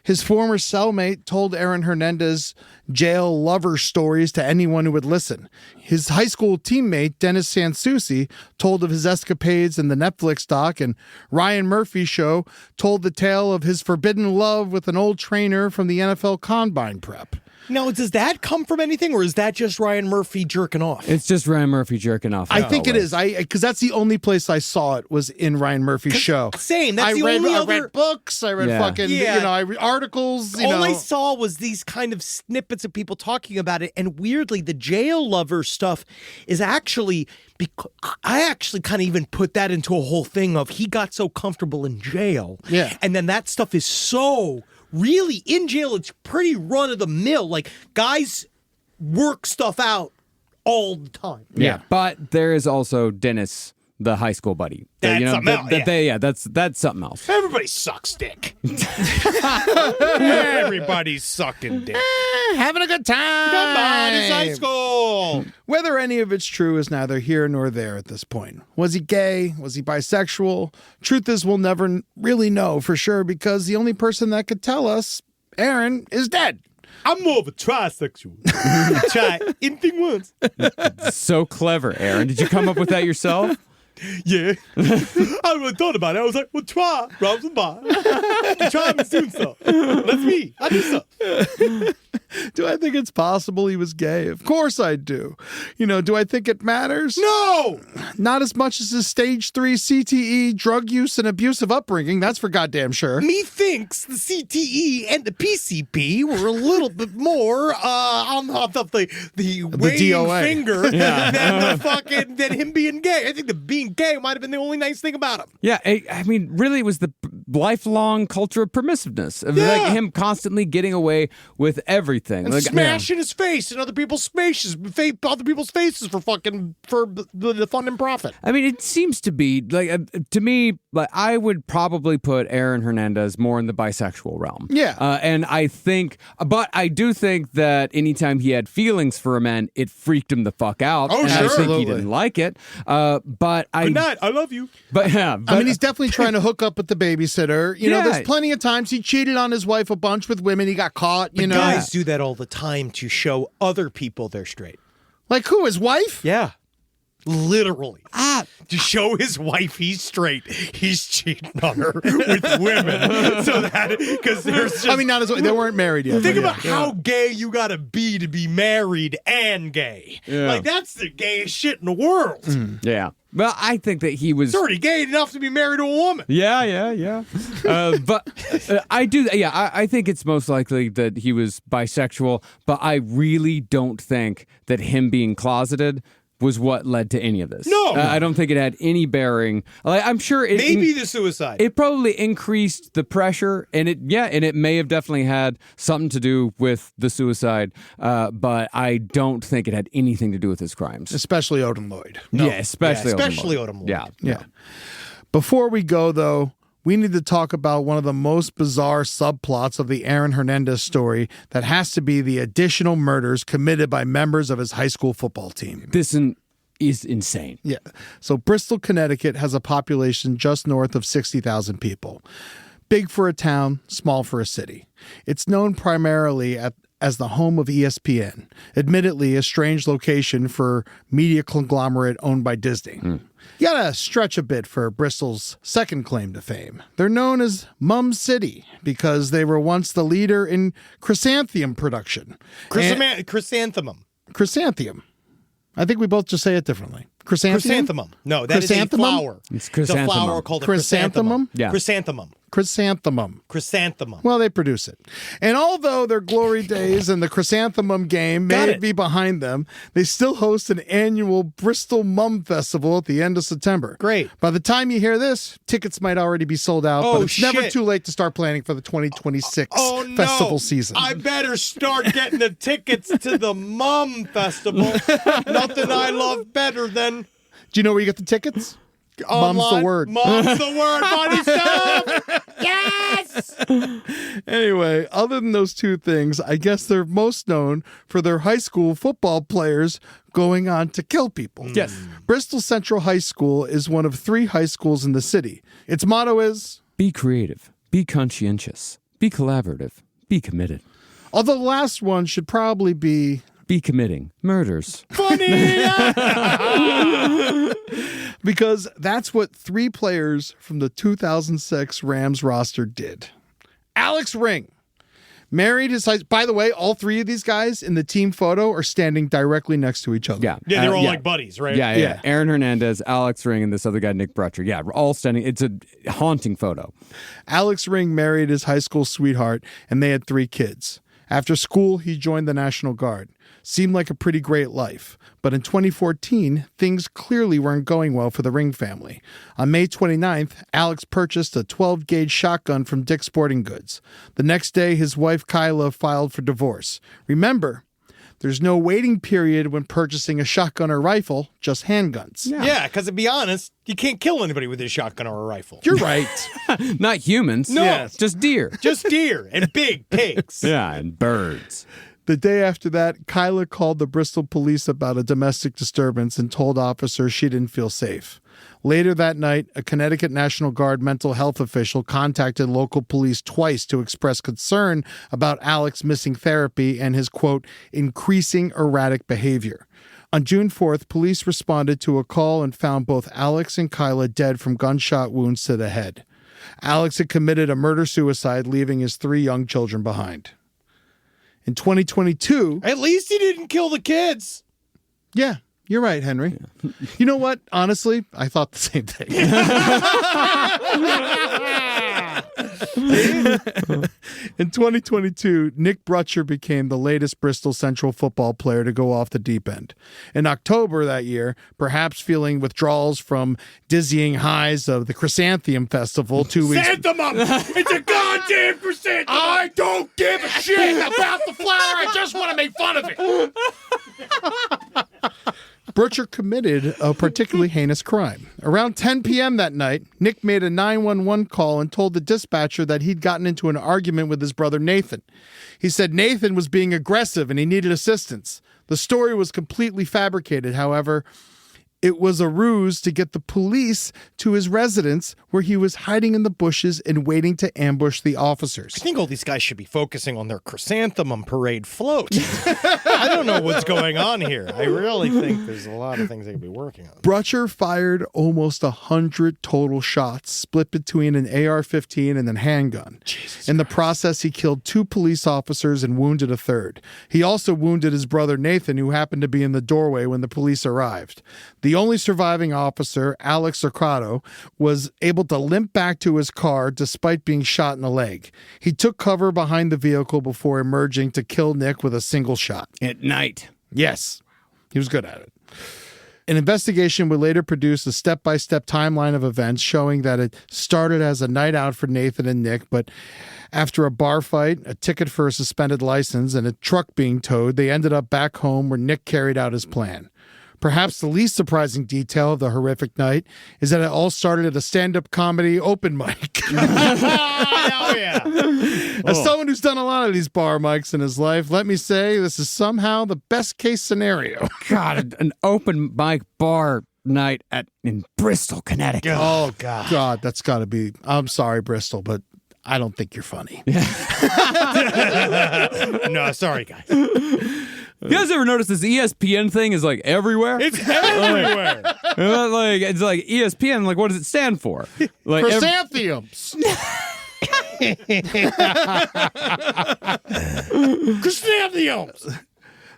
his former cellmate, told Aaron Hernandez jail lover stories to anyone who would listen. His high school teammate, Dennis Sansucci, told of his escapades in the Netflix doc, and Ryan Murphy's show told the tale of his forbidden love with an old trainer from the NFL Combine prep. Now, does that come from anything, or is that just Ryan Murphy jerking off? It's just Ryan Murphy jerking off. I think it is. Because that's the only place I saw it was in Ryan Murphy's show. Same. That's I read books. I read I read articles. All I saw was these kind of snippets of people talking about it, and weirdly, the jail lover stuff is actually. I actually kind of even put that into a whole thing of he got so comfortable in jail. Yeah. And then that stuff is so really in jail. It's pretty run of the mill. Like guys work stuff out all the time. Yeah. But there is also Dennis, the high school buddy. That's something else. That's something else. Everybody sucks dick. Everybody's sucking dick. Having a good time. Come on, it's high school. Whether any of it's true is neither here nor there at this point. Was he gay? Was he bisexual? Truth is, we'll never really know for sure because the only person that could tell us, Aaron, is dead. I'm more of a trisexual. Try anything once. So clever, Aaron. Did you come up with that yourself? Yeah. I really thought about it. I was like, well, try. Rob's and bar. Try me soon stuff. That's me. I do stuff. Do I think it's possible he was gay? Of course I do. Do I think it matters? No! Not as much as his stage 3 CTE, drug use, and abusive upbringing. That's for goddamn sure. Methinks the CTE and the PCP were a little bit more on the waving DOA. finger than him being gay. I think the being gay might have been the only nice thing about him. Yeah, I mean, really, it was the lifelong culture of permissiveness. Of like him constantly getting away with everything. And smashing his face in other people's faces for the fun and profit. I mean, it seems to be like to me, like I would probably put Aaron Hernandez more in the bisexual realm. Yeah, and but I do think that anytime he had feelings for a man, it freaked him the fuck out. Oh, and sure. I think he didn't like it. But Good night. I love you. But I mean, he's definitely trying to hook up with the babysitter. There's plenty of times he cheated on his wife a bunch with women. He got caught. Guys do that all the time to show other people they're straight. Like who? His wife? Yeah. Literally. To show his wife he's straight, he's cheating on her with women. So that, because there's just. I mean, not as they weren't married yet. Think about how gay you gotta be married and gay. Yeah. Like, that's the gayest shit in the world. Yeah. Well, I think that he was. He's already gay enough to be married to a woman. Yeah. But I do. Yeah, I think it's most likely that he was bisexual, but I really don't think that him being closeted was what led to any of this. No. I don't think it had any bearing. I'm sure it Maybe the suicide. It probably increased the pressure, and it may have definitely had something to do with the suicide, but I don't think it had anything to do with his crimes. Especially Odin Lloyd. Yeah, especially Odin Lloyd. Yeah. Before we go, though, we need to talk about one of the most bizarre subplots of the Aaron Hernandez story that has to be the additional murders committed by members of his high school football team. This is insane. Yeah. So Bristol, Connecticut has a population just north of 60,000 people. Big for a town, small for a city. It's known primarily as the home of ESPN, admittedly a strange location for media conglomerate owned by Disney. You gotta stretch a bit for Bristol's second claim to fame. They're known as Mum City because they were once the leader in chrysanthemum production. Chrysanthemum. Chrysanthemum. I think we both just say it differently. Chrysanthemum. No, that is a flower. It's It's a flower chrysanthemum. called a Chrysanthemum? Yeah. Chrysanthemum. Chrysanthemum. Chrysanthemum. Well, they produce it. And although their glory days and the chrysanthemum game may be behind them, they still host an annual Bristol Mum Festival at the end of September. Great. By the time you hear this, tickets might already be sold out, but it's never too late to start planning for the 2026 festival season. I better start getting the tickets to the Mum Festival. Nothing I love better than Do you know where you get the tickets? online. Mum's the word. Mum's the word, funny stuff. Yes. Anyway, other than those two things, I guess they're most known for their high school football players going on to kill people. Yes. Bristol Central High School is one of 3 high schools in the city. Its motto is, Be creative, be conscientious, be collaborative, be committed. although the last one should probably be, Be committing murders. Funny. because that's what 3 players from the 2006 Rams roster did. Alex Ring married his high. By the way, all 3 of these guys in the team photo are standing directly next to each other. Yeah. Yeah, they're all yeah. like buddies, right? Yeah. Aaron Hernandez, Alex Ring, and this other guy, Nick Brutcher. Yeah, we're all standing. It's a haunting photo. Alex Ring married his high school sweetheart, and they had 3 kids. After school, he joined the National Guard. Seemed like a pretty great life. But in 2014, things clearly weren't going well for the Ring family. On May 29th, Alex purchased a 12-gauge shotgun from Dick's Sporting Goods. The next day, his wife Kyla filed for divorce. Remember, there's no waiting period when purchasing a shotgun or rifle, just handguns. Yeah, because to be honest, you can't kill anybody with a shotgun or a rifle. You're right. Not humans. No. Yes. Just deer. Just deer and big pigs. Yeah, and birds. The day after that, Kyla called the Bristol police about a domestic disturbance and told officers she didn't feel safe. Later that night, a Connecticut National Guard mental health official contacted local police twice to express concern about Alex missing therapy and his, quote, increasing erratic behavior. On June 4th, police responded to a call and found both Alex and Kyla dead from gunshot wounds to the head. Alex had committed a murder-suicide, leaving his 3 young children behind. In 2022... At least he didn't kill the kids. Yeah, you're right, Henry. Yeah. You know what? Honestly, I thought the same thing. In 2022, Nick Brutcher became the latest Bristol Central football player to go off the deep end. In October that year, perhaps feeling withdrawals from dizzying highs of the Chrysanthemum Festival 2 weeks... Chrysanthemum! It's a goddamn chrysanthemum! I don't give a shit about the flower. I just want to make fun of it. Brutcher committed a particularly heinous crime. Around 10 p.m. that night, Nick made a 911 call and told the dispatcher that he'd gotten into an argument with his brother Nathan. He said Nathan was being aggressive and he needed assistance. The story was completely fabricated, however. It was a ruse to get the police to his residence where he was hiding in the bushes and waiting to ambush the officers. I think all these guys should be focusing on their chrysanthemum parade float. I don't know what's going on here. I really think there's a lot of things they could be working on. Brutcher fired almost 100 total shots, split between an AR-15 and a handgun. In the process, he killed 2 police officers and wounded a third. He also wounded his brother Nathan, who happened to be in the doorway when the police arrived. The only surviving officer, Alex Ocado, was able to limp back to his car despite being shot in the leg. He took cover behind the vehicle before emerging to kill Nick with a single shot. At night. Yes, he was good at it. An investigation would later produce a step-by-step timeline of events showing that it started as a night out for Nathan and Nick, but after a bar fight, a ticket for a suspended license, and a truck being towed, they ended up back home where Nick carried out his plan. Perhaps the least surprising detail of the horrific night is that it all started at a stand-up comedy open mic. Hell yeah. As someone who's done a lot of these bar mics in his life, let me say this is somehow the best case scenario. God, an open mic bar night in Bristol, Connecticut. Oh, God. God, that's got to be. I'm sorry, Bristol, but I don't think you're funny. No, sorry, guys. You guys ever notice this ESPN thing is like everywhere? It's everywhere. Like it's like ESPN. Like, what does it stand for? Like Chrysanthemums. Chrysanthemums.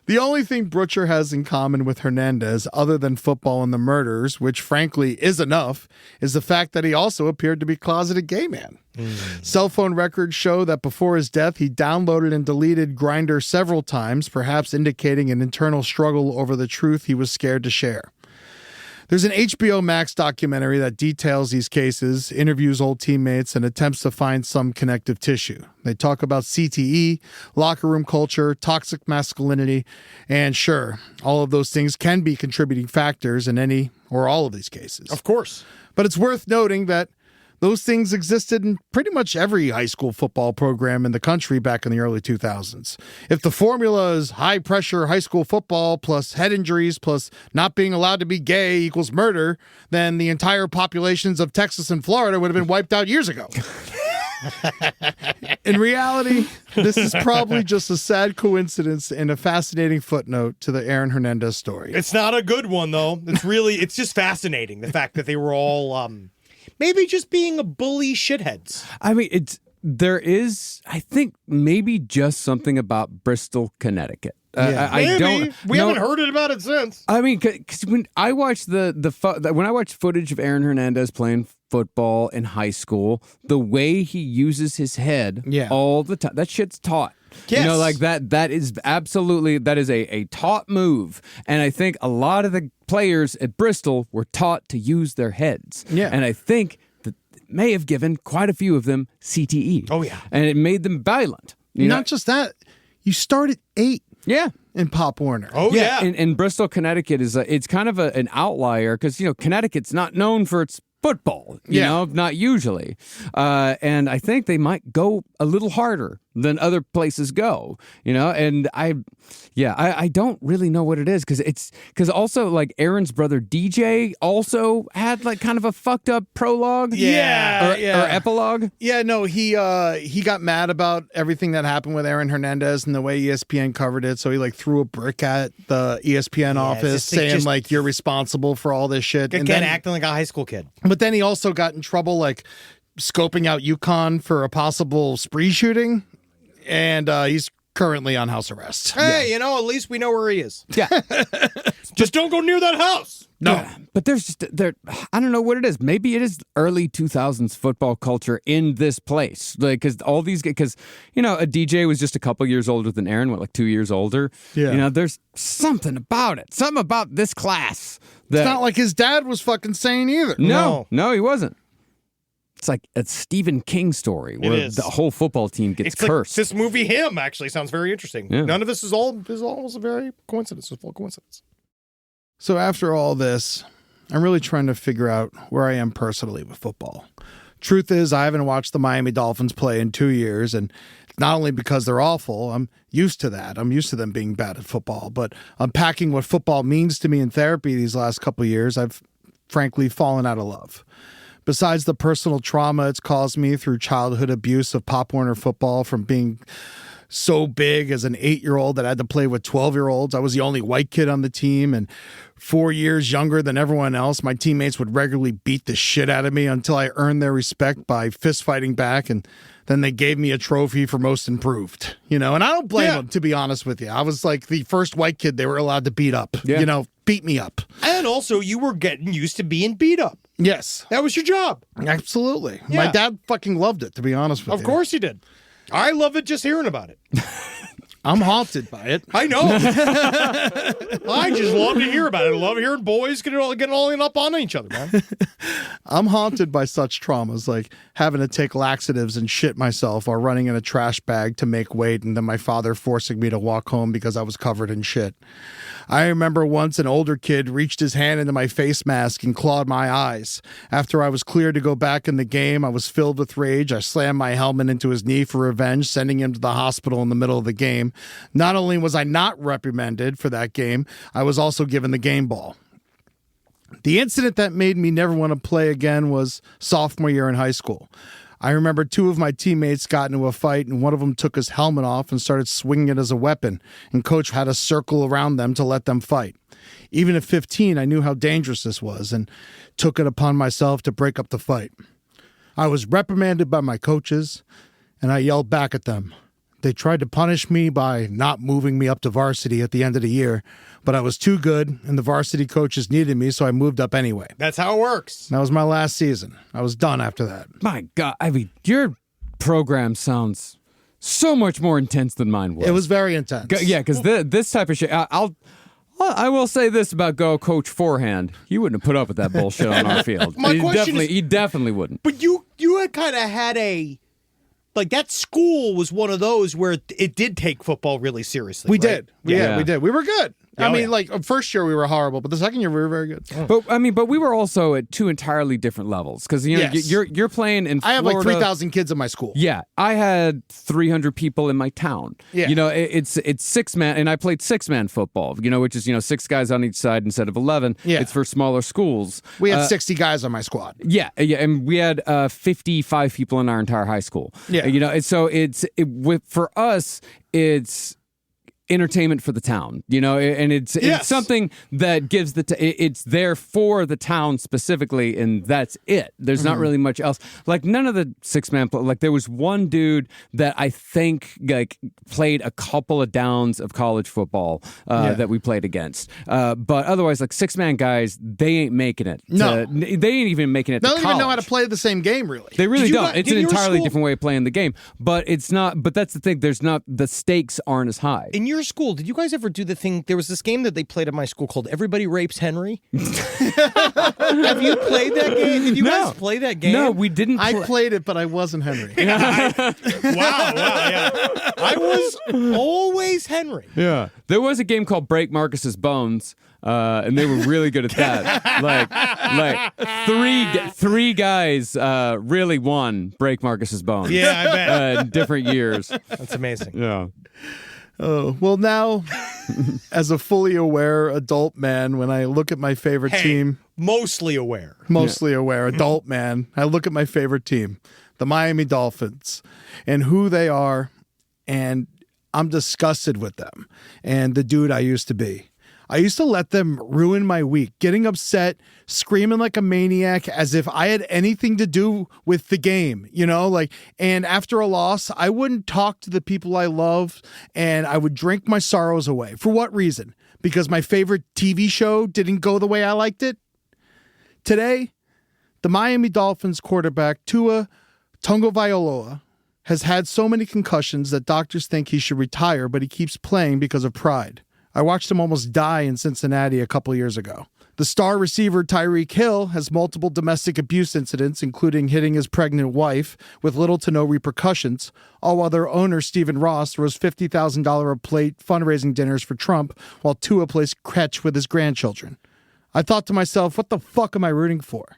The only thing Butcher has in common with Hernandez, other than football and the murders, which frankly is enough, is the fact that he also appeared to be a closeted gay man. Cell phone records show that before his death, he downloaded and deleted Grindr several times, perhaps indicating an internal struggle over the truth he was scared to share. There's an HBO Max documentary that details these cases, interviews old teammates, and attempts to find some connective tissue. They talk about CTE, locker room culture, toxic masculinity, and sure, all of those things can be contributing factors in any or all of these cases. Of course. But it's worth noting that those things existed in pretty much every high school football program in the country back in the early 2000s. If the formula is high-pressure high school football plus head injuries plus not being allowed to be gay equals murder, then the entire populations of Texas and Florida would have been wiped out years ago. In reality, this is probably just a sad coincidence and a fascinating footnote to the Aaron Hernandez story. It's not a good one, though. It's just fascinating, the fact that they were all maybe just being a bully shitheads. I mean, there is, I think, maybe just something about Bristol, Connecticut. I don't. We haven't heard about it since. I mean, because when I watched when I watched footage of Aaron Hernandez playing football in high school, the way he uses his head all the time, that shit's taught. Yes. You know, like that is absolutely, that is a taught move. And I think a lot of the players at Bristol were taught to use their heads. Yeah. And I think that may have given quite a few of them CTE. Oh, yeah. And it made them violent. You know? Not just that, you start at 8 Yeah. in Pop Warner. Oh, yeah. And Bristol, Connecticut is it's kind of an outlier because, you know, Connecticut's not known for its football, you know, not usually. And I think they might go a little harder than other places go, you know, and I don't really know what it is because also like Aaron's brother DJ also had like kind of a fucked up prologue. Yeah. Or epilogue. Yeah, no, he got mad about everything that happened with Aaron Hernandez and the way ESPN covered it. So he like threw a brick at the ESPN office saying like, you're responsible for all this shit. And then acting like a high school kid. But then he also got in trouble like scoping out UConn for a possible spree shooting. And he's currently on house arrest. Hey, you know, at least we know where he is. Yeah. Just don't go near that house. No. Yeah, but there's I don't know what it is. Maybe it is early 2000s football culture in this place. Like, because you know, a DJ was just a couple years older than Aaron, like 2 years older. Yeah. You know, there's something about it. Something about this class. It's not like his dad was fucking sane either. No, he wasn't. It's like a Stephen King story where the whole football team gets cursed. Like this movie, Him, actually sounds very interesting. Yeah. None of this is all a very coincidence. It's full coincidence. So after all this, I'm really trying to figure out where I am personally with football. Truth is, I haven't watched the Miami Dolphins play in 2 years, and not only because they're awful, I'm used to that. I'm used to them being bad at football, but unpacking what football means to me in therapy these last couple of years, I've frankly fallen out of love. Besides the personal trauma it's caused me through childhood abuse of Pop Warner football, from being so big as an 8-year-old that I had to play with 12-year-olds. I was the only white kid on the team and 4 years younger than everyone else. My teammates would regularly beat the shit out of me until I earned their respect by fist fighting back, and then they gave me a trophy for most improved. You know, and I don't blame them, to be honest with you. I was like the first white kid they were allowed to beat up. You know, beat me up. And also, you were getting used to being beat up. Yes. That was your job. Absolutely. Yeah. My dad fucking loved it, to be honest with you. Of course he did. I love it just hearing about it. I'm haunted by it. I know. I just love to hear about it. I love hearing boys getting all up on each other, man. I'm haunted by such traumas, like having to take laxatives and shit myself or running in a trash bag to make weight, and then my father forcing me to walk home because I was covered in shit. I remember once an older kid reached his hand into my face mask and clawed my eyes. After I was cleared to go back in the game, I was filled with rage. I slammed my helmet into his knee for revenge, sending him to the hospital in the middle of the game. Not only was I not reprimanded for that game, I was also given the game ball. The incident that made me never want to play again was sophomore year in high school. I remember two of my teammates got into a fight, and one of them took his helmet off and started swinging it as a weapon, and coach had a circle around them to let them fight. Even at 15, I knew how dangerous this was and took it upon myself to break up the fight. I was reprimanded by my coaches, and I yelled back at them. They tried to punish me by not moving me up to varsity at the end of the year, but I was too good, and the varsity coaches needed me, so I moved up anyway. That's how it works. That was my last season. I was done after that. My God, I mean, your program sounds so much more intense than mine was. It was very intense. Yeah, because this type of shit, I will say this about Coach Forehand. He wouldn't have put up with that bullshit on our field. He definitely wouldn't. But you had kind of had like that school was one of those where it did take football really seriously. We right? did. Yeah, we did. We were good. I mean, yeah. like, first year we were horrible, but the second year we were very good. But we were also at two entirely different levels because Yes. you're playing in Florida. I have like 3,000 kids in my school. Yeah, I had 300 people in my town. Yeah. It's 6-man, and I played 6-man football. Which is 6 guys on each side instead of 11. Yeah. It's for smaller schools. We had 60 guys on my squad. Yeah, and we had 55 people in our entire high school. Yeah. And so for us, it's entertainment for the town, and it's something that gives it's there for the town specifically, and that's it. There's not really much else. Like none of the 6-man, like there was one dude that I think like played a couple of downs of college football that we played against, but otherwise like 6-man guys, they ain't making it. No, they ain't even making it. They to don't college. even know how to play the same game, really. They really don't. It's an in your entirely school- different way of playing the game, but it's not. But that's the thing. The stakes aren't as high. In your school, did you guys ever do the thing? There was this game that they played at my school called Everybody Rapes Henry. Have you played that game? Did you guys play that game? No, we didn't. I played it, but I wasn't Henry. Wow, yeah. I was always Henry. Yeah, there was a game called Break Marcus's Bones, and they were really good at that. like three guys really won Break Marcus's Bones. Yeah, I bet. In different years. That's amazing. Yeah. Oh, well, now, as a fully aware adult man, when I look at my favorite team, Mostly aware, adult man, I look at my favorite team, the Miami Dolphins, and who they are, and I'm disgusted with them and the dude I used to be. I used to let them ruin my week, getting upset, screaming like a maniac as if I had anything to do with the game, and after a loss, I wouldn't talk to the people I loved and I would drink my sorrows away. For what reason? Because my favorite TV show didn't go the way I liked it? Today, the Miami Dolphins quarterback Tua Tagovailoa has had so many concussions that doctors think he should retire, but he keeps playing because of pride. I watched him almost die in Cincinnati a couple years ago. The star receiver Tyreek Hill has multiple domestic abuse incidents, including hitting his pregnant wife with little to no repercussions, all while their owner Stephen Ross throws $50,000 a plate fundraising dinners for Trump while Tua plays catch with his grandchildren. I thought to myself, what the fuck am I rooting for?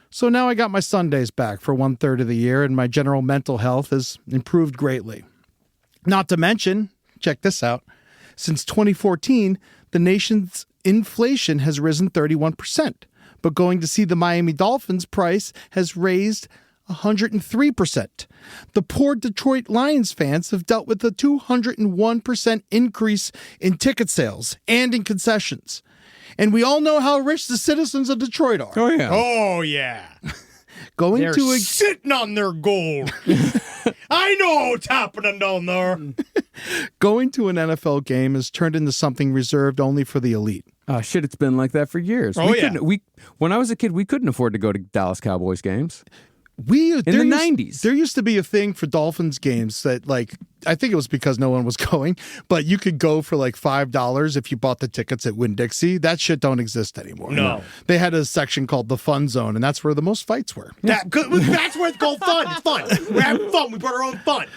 So now I got my Sundays back for 1/3 of the year, and my general mental health has improved greatly. Not to mention, check this out, since 2014, the nation's inflation has risen 31%, but going to see the Miami Dolphins price has raised 103%. The poor Detroit Lions fans have dealt with a 201% increase in ticket sales and in concessions. And we all know how rich the citizens of Detroit are. Oh, yeah. Oh, yeah. They're sitting on their gold. I know what's happening down there. Going to an NFL game has turned into something reserved only for the elite. Oh, shit, it's been like that for years. When I was a kid, we couldn't afford to go to Dallas Cowboys games. In the 90s. There used to be a thing for Dolphins games that, like, I think it was because no one was going, but you could go for like $5 if you bought the tickets at Winn-Dixie. That shit don't exist anymore. No. They had a section called the Fun Zone, and that's where the most fights were. That's where it's called fun. It's fun. We're having fun. We brought our own fun.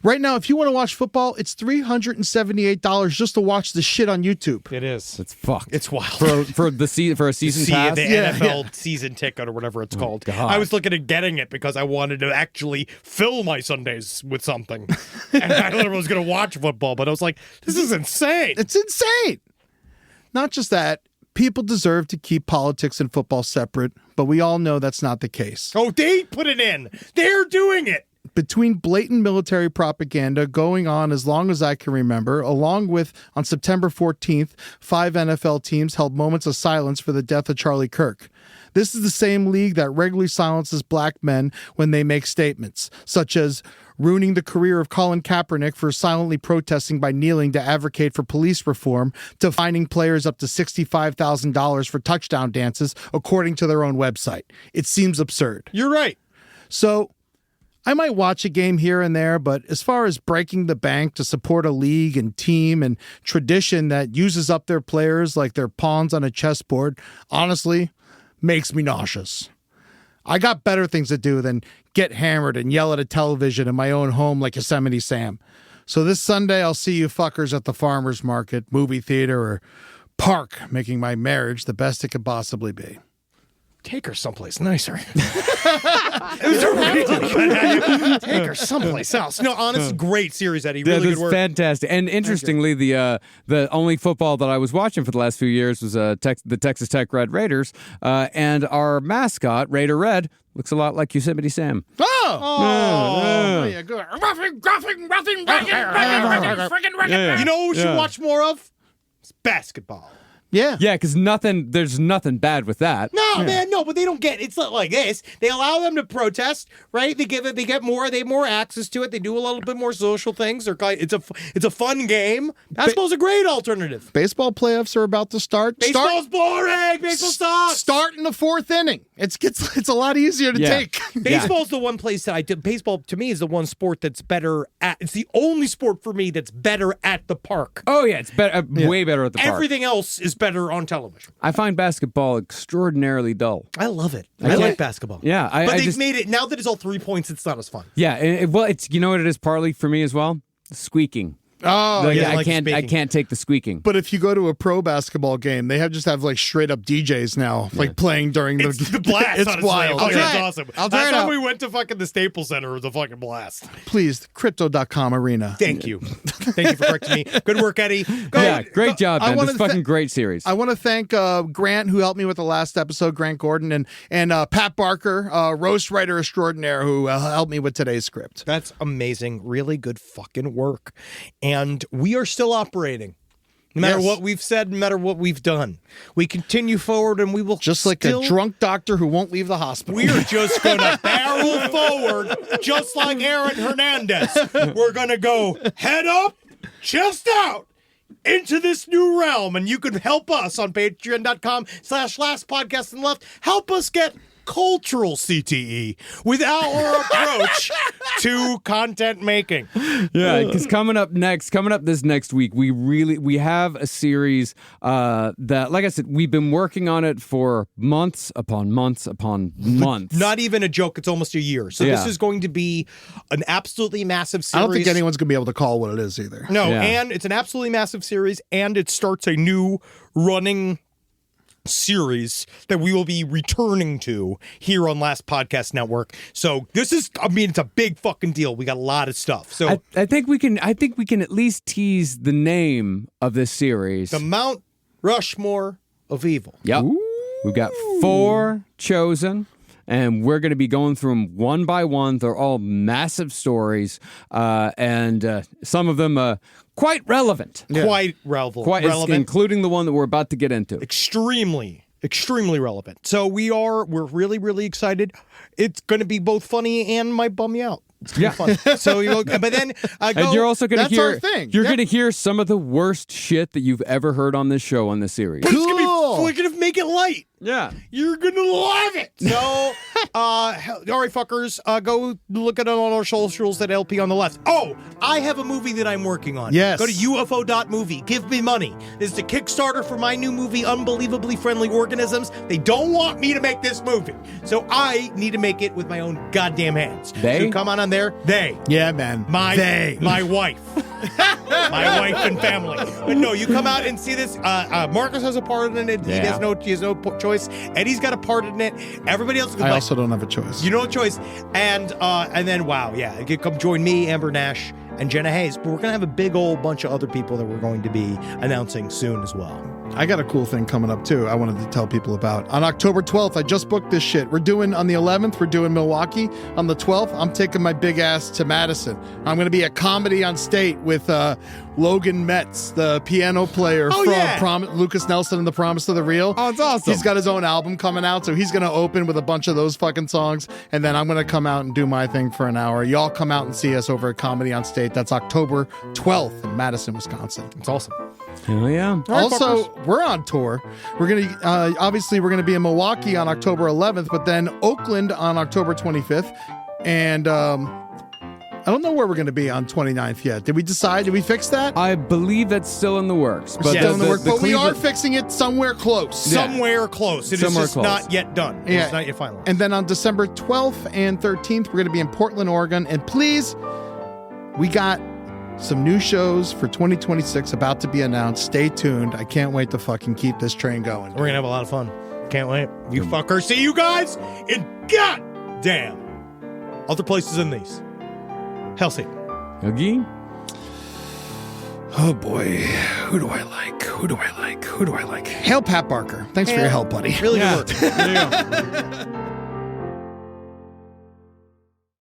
Right now, if you want to watch football, it's $378 just to watch the shit on YouTube. It is. It's fucked. It's wild. For a season pass. The NFL season ticket or whatever it's called. God. I was looking at getting it because I wanted to actually fill my Sundays with something. And I literally was going to watch football, but I was like, this is insane. It's insane. Not just that, people deserve to keep politics and football separate, but we all know that's not the case. Oh, they put it in. They're doing it. Between blatant military propaganda going on as long as I can remember, along with, on September 14th, 5 NFL teams held moments of silence for the death of Charlie Kirk. This is the same league that regularly silences black men when they make statements, such as ruining the career of Colin Kaepernick for silently protesting by kneeling to advocate for police reform, to fining players up to $65,000 for touchdown dances, according to their own website. It seems absurd. You're right. So I might watch a game here and there, but as far as breaking the bank to support a league and team and tradition that uses up their players like they're pawns on a chessboard, honestly, makes me nauseous. I got better things to do than get hammered and yell at a television in my own home like Yosemite Sam. So this Sunday, I'll see you fuckers at the farmer's market, movie theater, or park, making my marriage the best it could possibly be. Take her someplace nicer. It was a really good idea. Take her someplace else. No, honestly, great series, Eddie. Really good work. Fantastic. And interestingly, the only football that I was watching for the last few years was the Texas Tech Red Raiders, and our mascot, Raider Red, looks a lot like Yosemite Sam. Oh, yeah, good. You know what we should watch more of? It's basketball. Yeah. Yeah, because there's nothing bad with that. No, man, no, but they don't get, it's not like this. They allow them to protest, right? They have more access to it. They do a little bit more social things. It's a fun game. Basketball's a great alternative. Baseball playoffs are about to start. Baseball's boring. Baseball sucks. Start in the 4th inning. It's a lot easier to take. Baseball's the one place that I do. Baseball to me is the one sport that's better at. It's the only sport for me that's better at the park. Oh yeah, it's better, way better at the park. Everything else is better on television. I find basketball extraordinarily dull. I love it. I like basketball. Yeah, but they've made it now that it's all 3 points. It's not as fun. Yeah, well, it's you know what it is partly for me as well. Squeaking. Oh, Like, yeah. I can't take the squeaking. But if you go to a pro basketball game, they just have like straight up DJs now, like playing during the It's the blast. It's honestly. wild. Oh, Yeah. it's awesome. I'll try Last it time out. we went to fucking the Staples Center, it was a fucking blast. Please, crypto.com arena. Thank you. Thank you for correcting me. Good work, Eddie. Great job, I man. wanna This fucking great series. I want to thank Grant, who helped me with the last episode, Grant Gordon, and Pat Barker, roast writer extraordinaire, who helped me with today's script. That's amazing. Really good fucking work. And we are still operating. No matter what we've said, no matter what we've done. We continue forward and we will Just like a drunk doctor who won't leave the hospital. We are just going to barrel forward, just like Aaron Hernandez. We're going to go head up, chest out, into this new realm. And you can help us on patreon.com/lastpodcastonleft. Help us get cultural CTE with our approach to content making. Yeah, because coming up this next week, we have a series that, like I said, we've been working on it for months upon months upon months. Not even a joke. It's almost a year. So this is going to be an absolutely massive series. I don't think anyone's going to be able to call what it is either. No, and it's an absolutely massive series, and it starts a new running series that we will be returning to here on Last Podcast Network. So this is, it's a big fucking deal. We got a lot of stuff. So I think we can at least tease the name of this series. The Mount Rushmore of Evil. Yep. We've got 4 chosen. And we're going to be going through them one by one. They're all massive stories, and some of them quite relevant. Yeah. Quite relevant. Including the one that we're about to get into. Extremely relevant. So we're really, really excited. It's going to be both funny and might bum you out. It's gonna be fun. So but then and you're also going to hear. Our thing. You're going to hear some of the worst shit that you've ever heard on this show on this series. But we're going to make it light. Yeah. You're going to love it. So All right, fuckers, go look at it on our socials at LP on the left. Oh, I have a movie that I'm working on. Yes. Go to UFO.movie. Give me money. This is the Kickstarter for my new movie, Unbelievably Friendly Organisms. They don't want me to make this movie, so I need to make it with my own goddamn hands. They? So come on there. They. Yeah, man. My wife. My wife and family. But no, you come out and see this. Marcus has a part in it. He has no choice. Eddie's got a part in it. Everybody else. I also don't have a choice. You know a choice. And then wow, yeah, you come join me, Amber Nash, and Jenna Hayes. But we're gonna have a big old bunch of other people that we're going to be announcing soon as well. I got a cool thing coming up too. I wanted to tell people about. On October 12th, I just booked this shit. We're doing on the 11th, we're doing Milwaukee. On the 12th, I'm taking my big ass to Madison. I'm going to be a comedy on state with Logan Metz, the piano player from Lucas Nelson and The Promise of the Real. Oh, it's awesome. He's got his own album coming out, so he's going to open with a bunch of those fucking songs, and then I'm going to come out and do my thing for an hour. Y'all come out and see us over at Comedy on State. That's October 12th in Madison, Wisconsin. It's awesome. Hell yeah. Also, we're on tour. We're going to, obviously, we're going to be in Milwaukee on October 11th, but then Oakland on October 25th. And I don't know where we're going to be on 29th yet. Did we decide? Did we fix that? I believe that's still in the works. But Still in the works, but we are Cleveland- fixing it somewhere close. Yeah. Somewhere close. It is Somewhere just close. not yet done. Yeah. It's not yet final. And then on December 12th and 13th, we're going to be in Portland, Oregon. And please, we got some new shows for 2026 about to be announced. Stay tuned. I can't wait to fucking keep this train going. We're gonna have a lot of fun. Can't wait. You fuckers. See you guys in goddamn other places than these. Healthy. Again? Oh boy, who do I like? Who do I like? Who do I like? Hail Pat Barker. Thanks for your help, buddy. Really good work. There you go.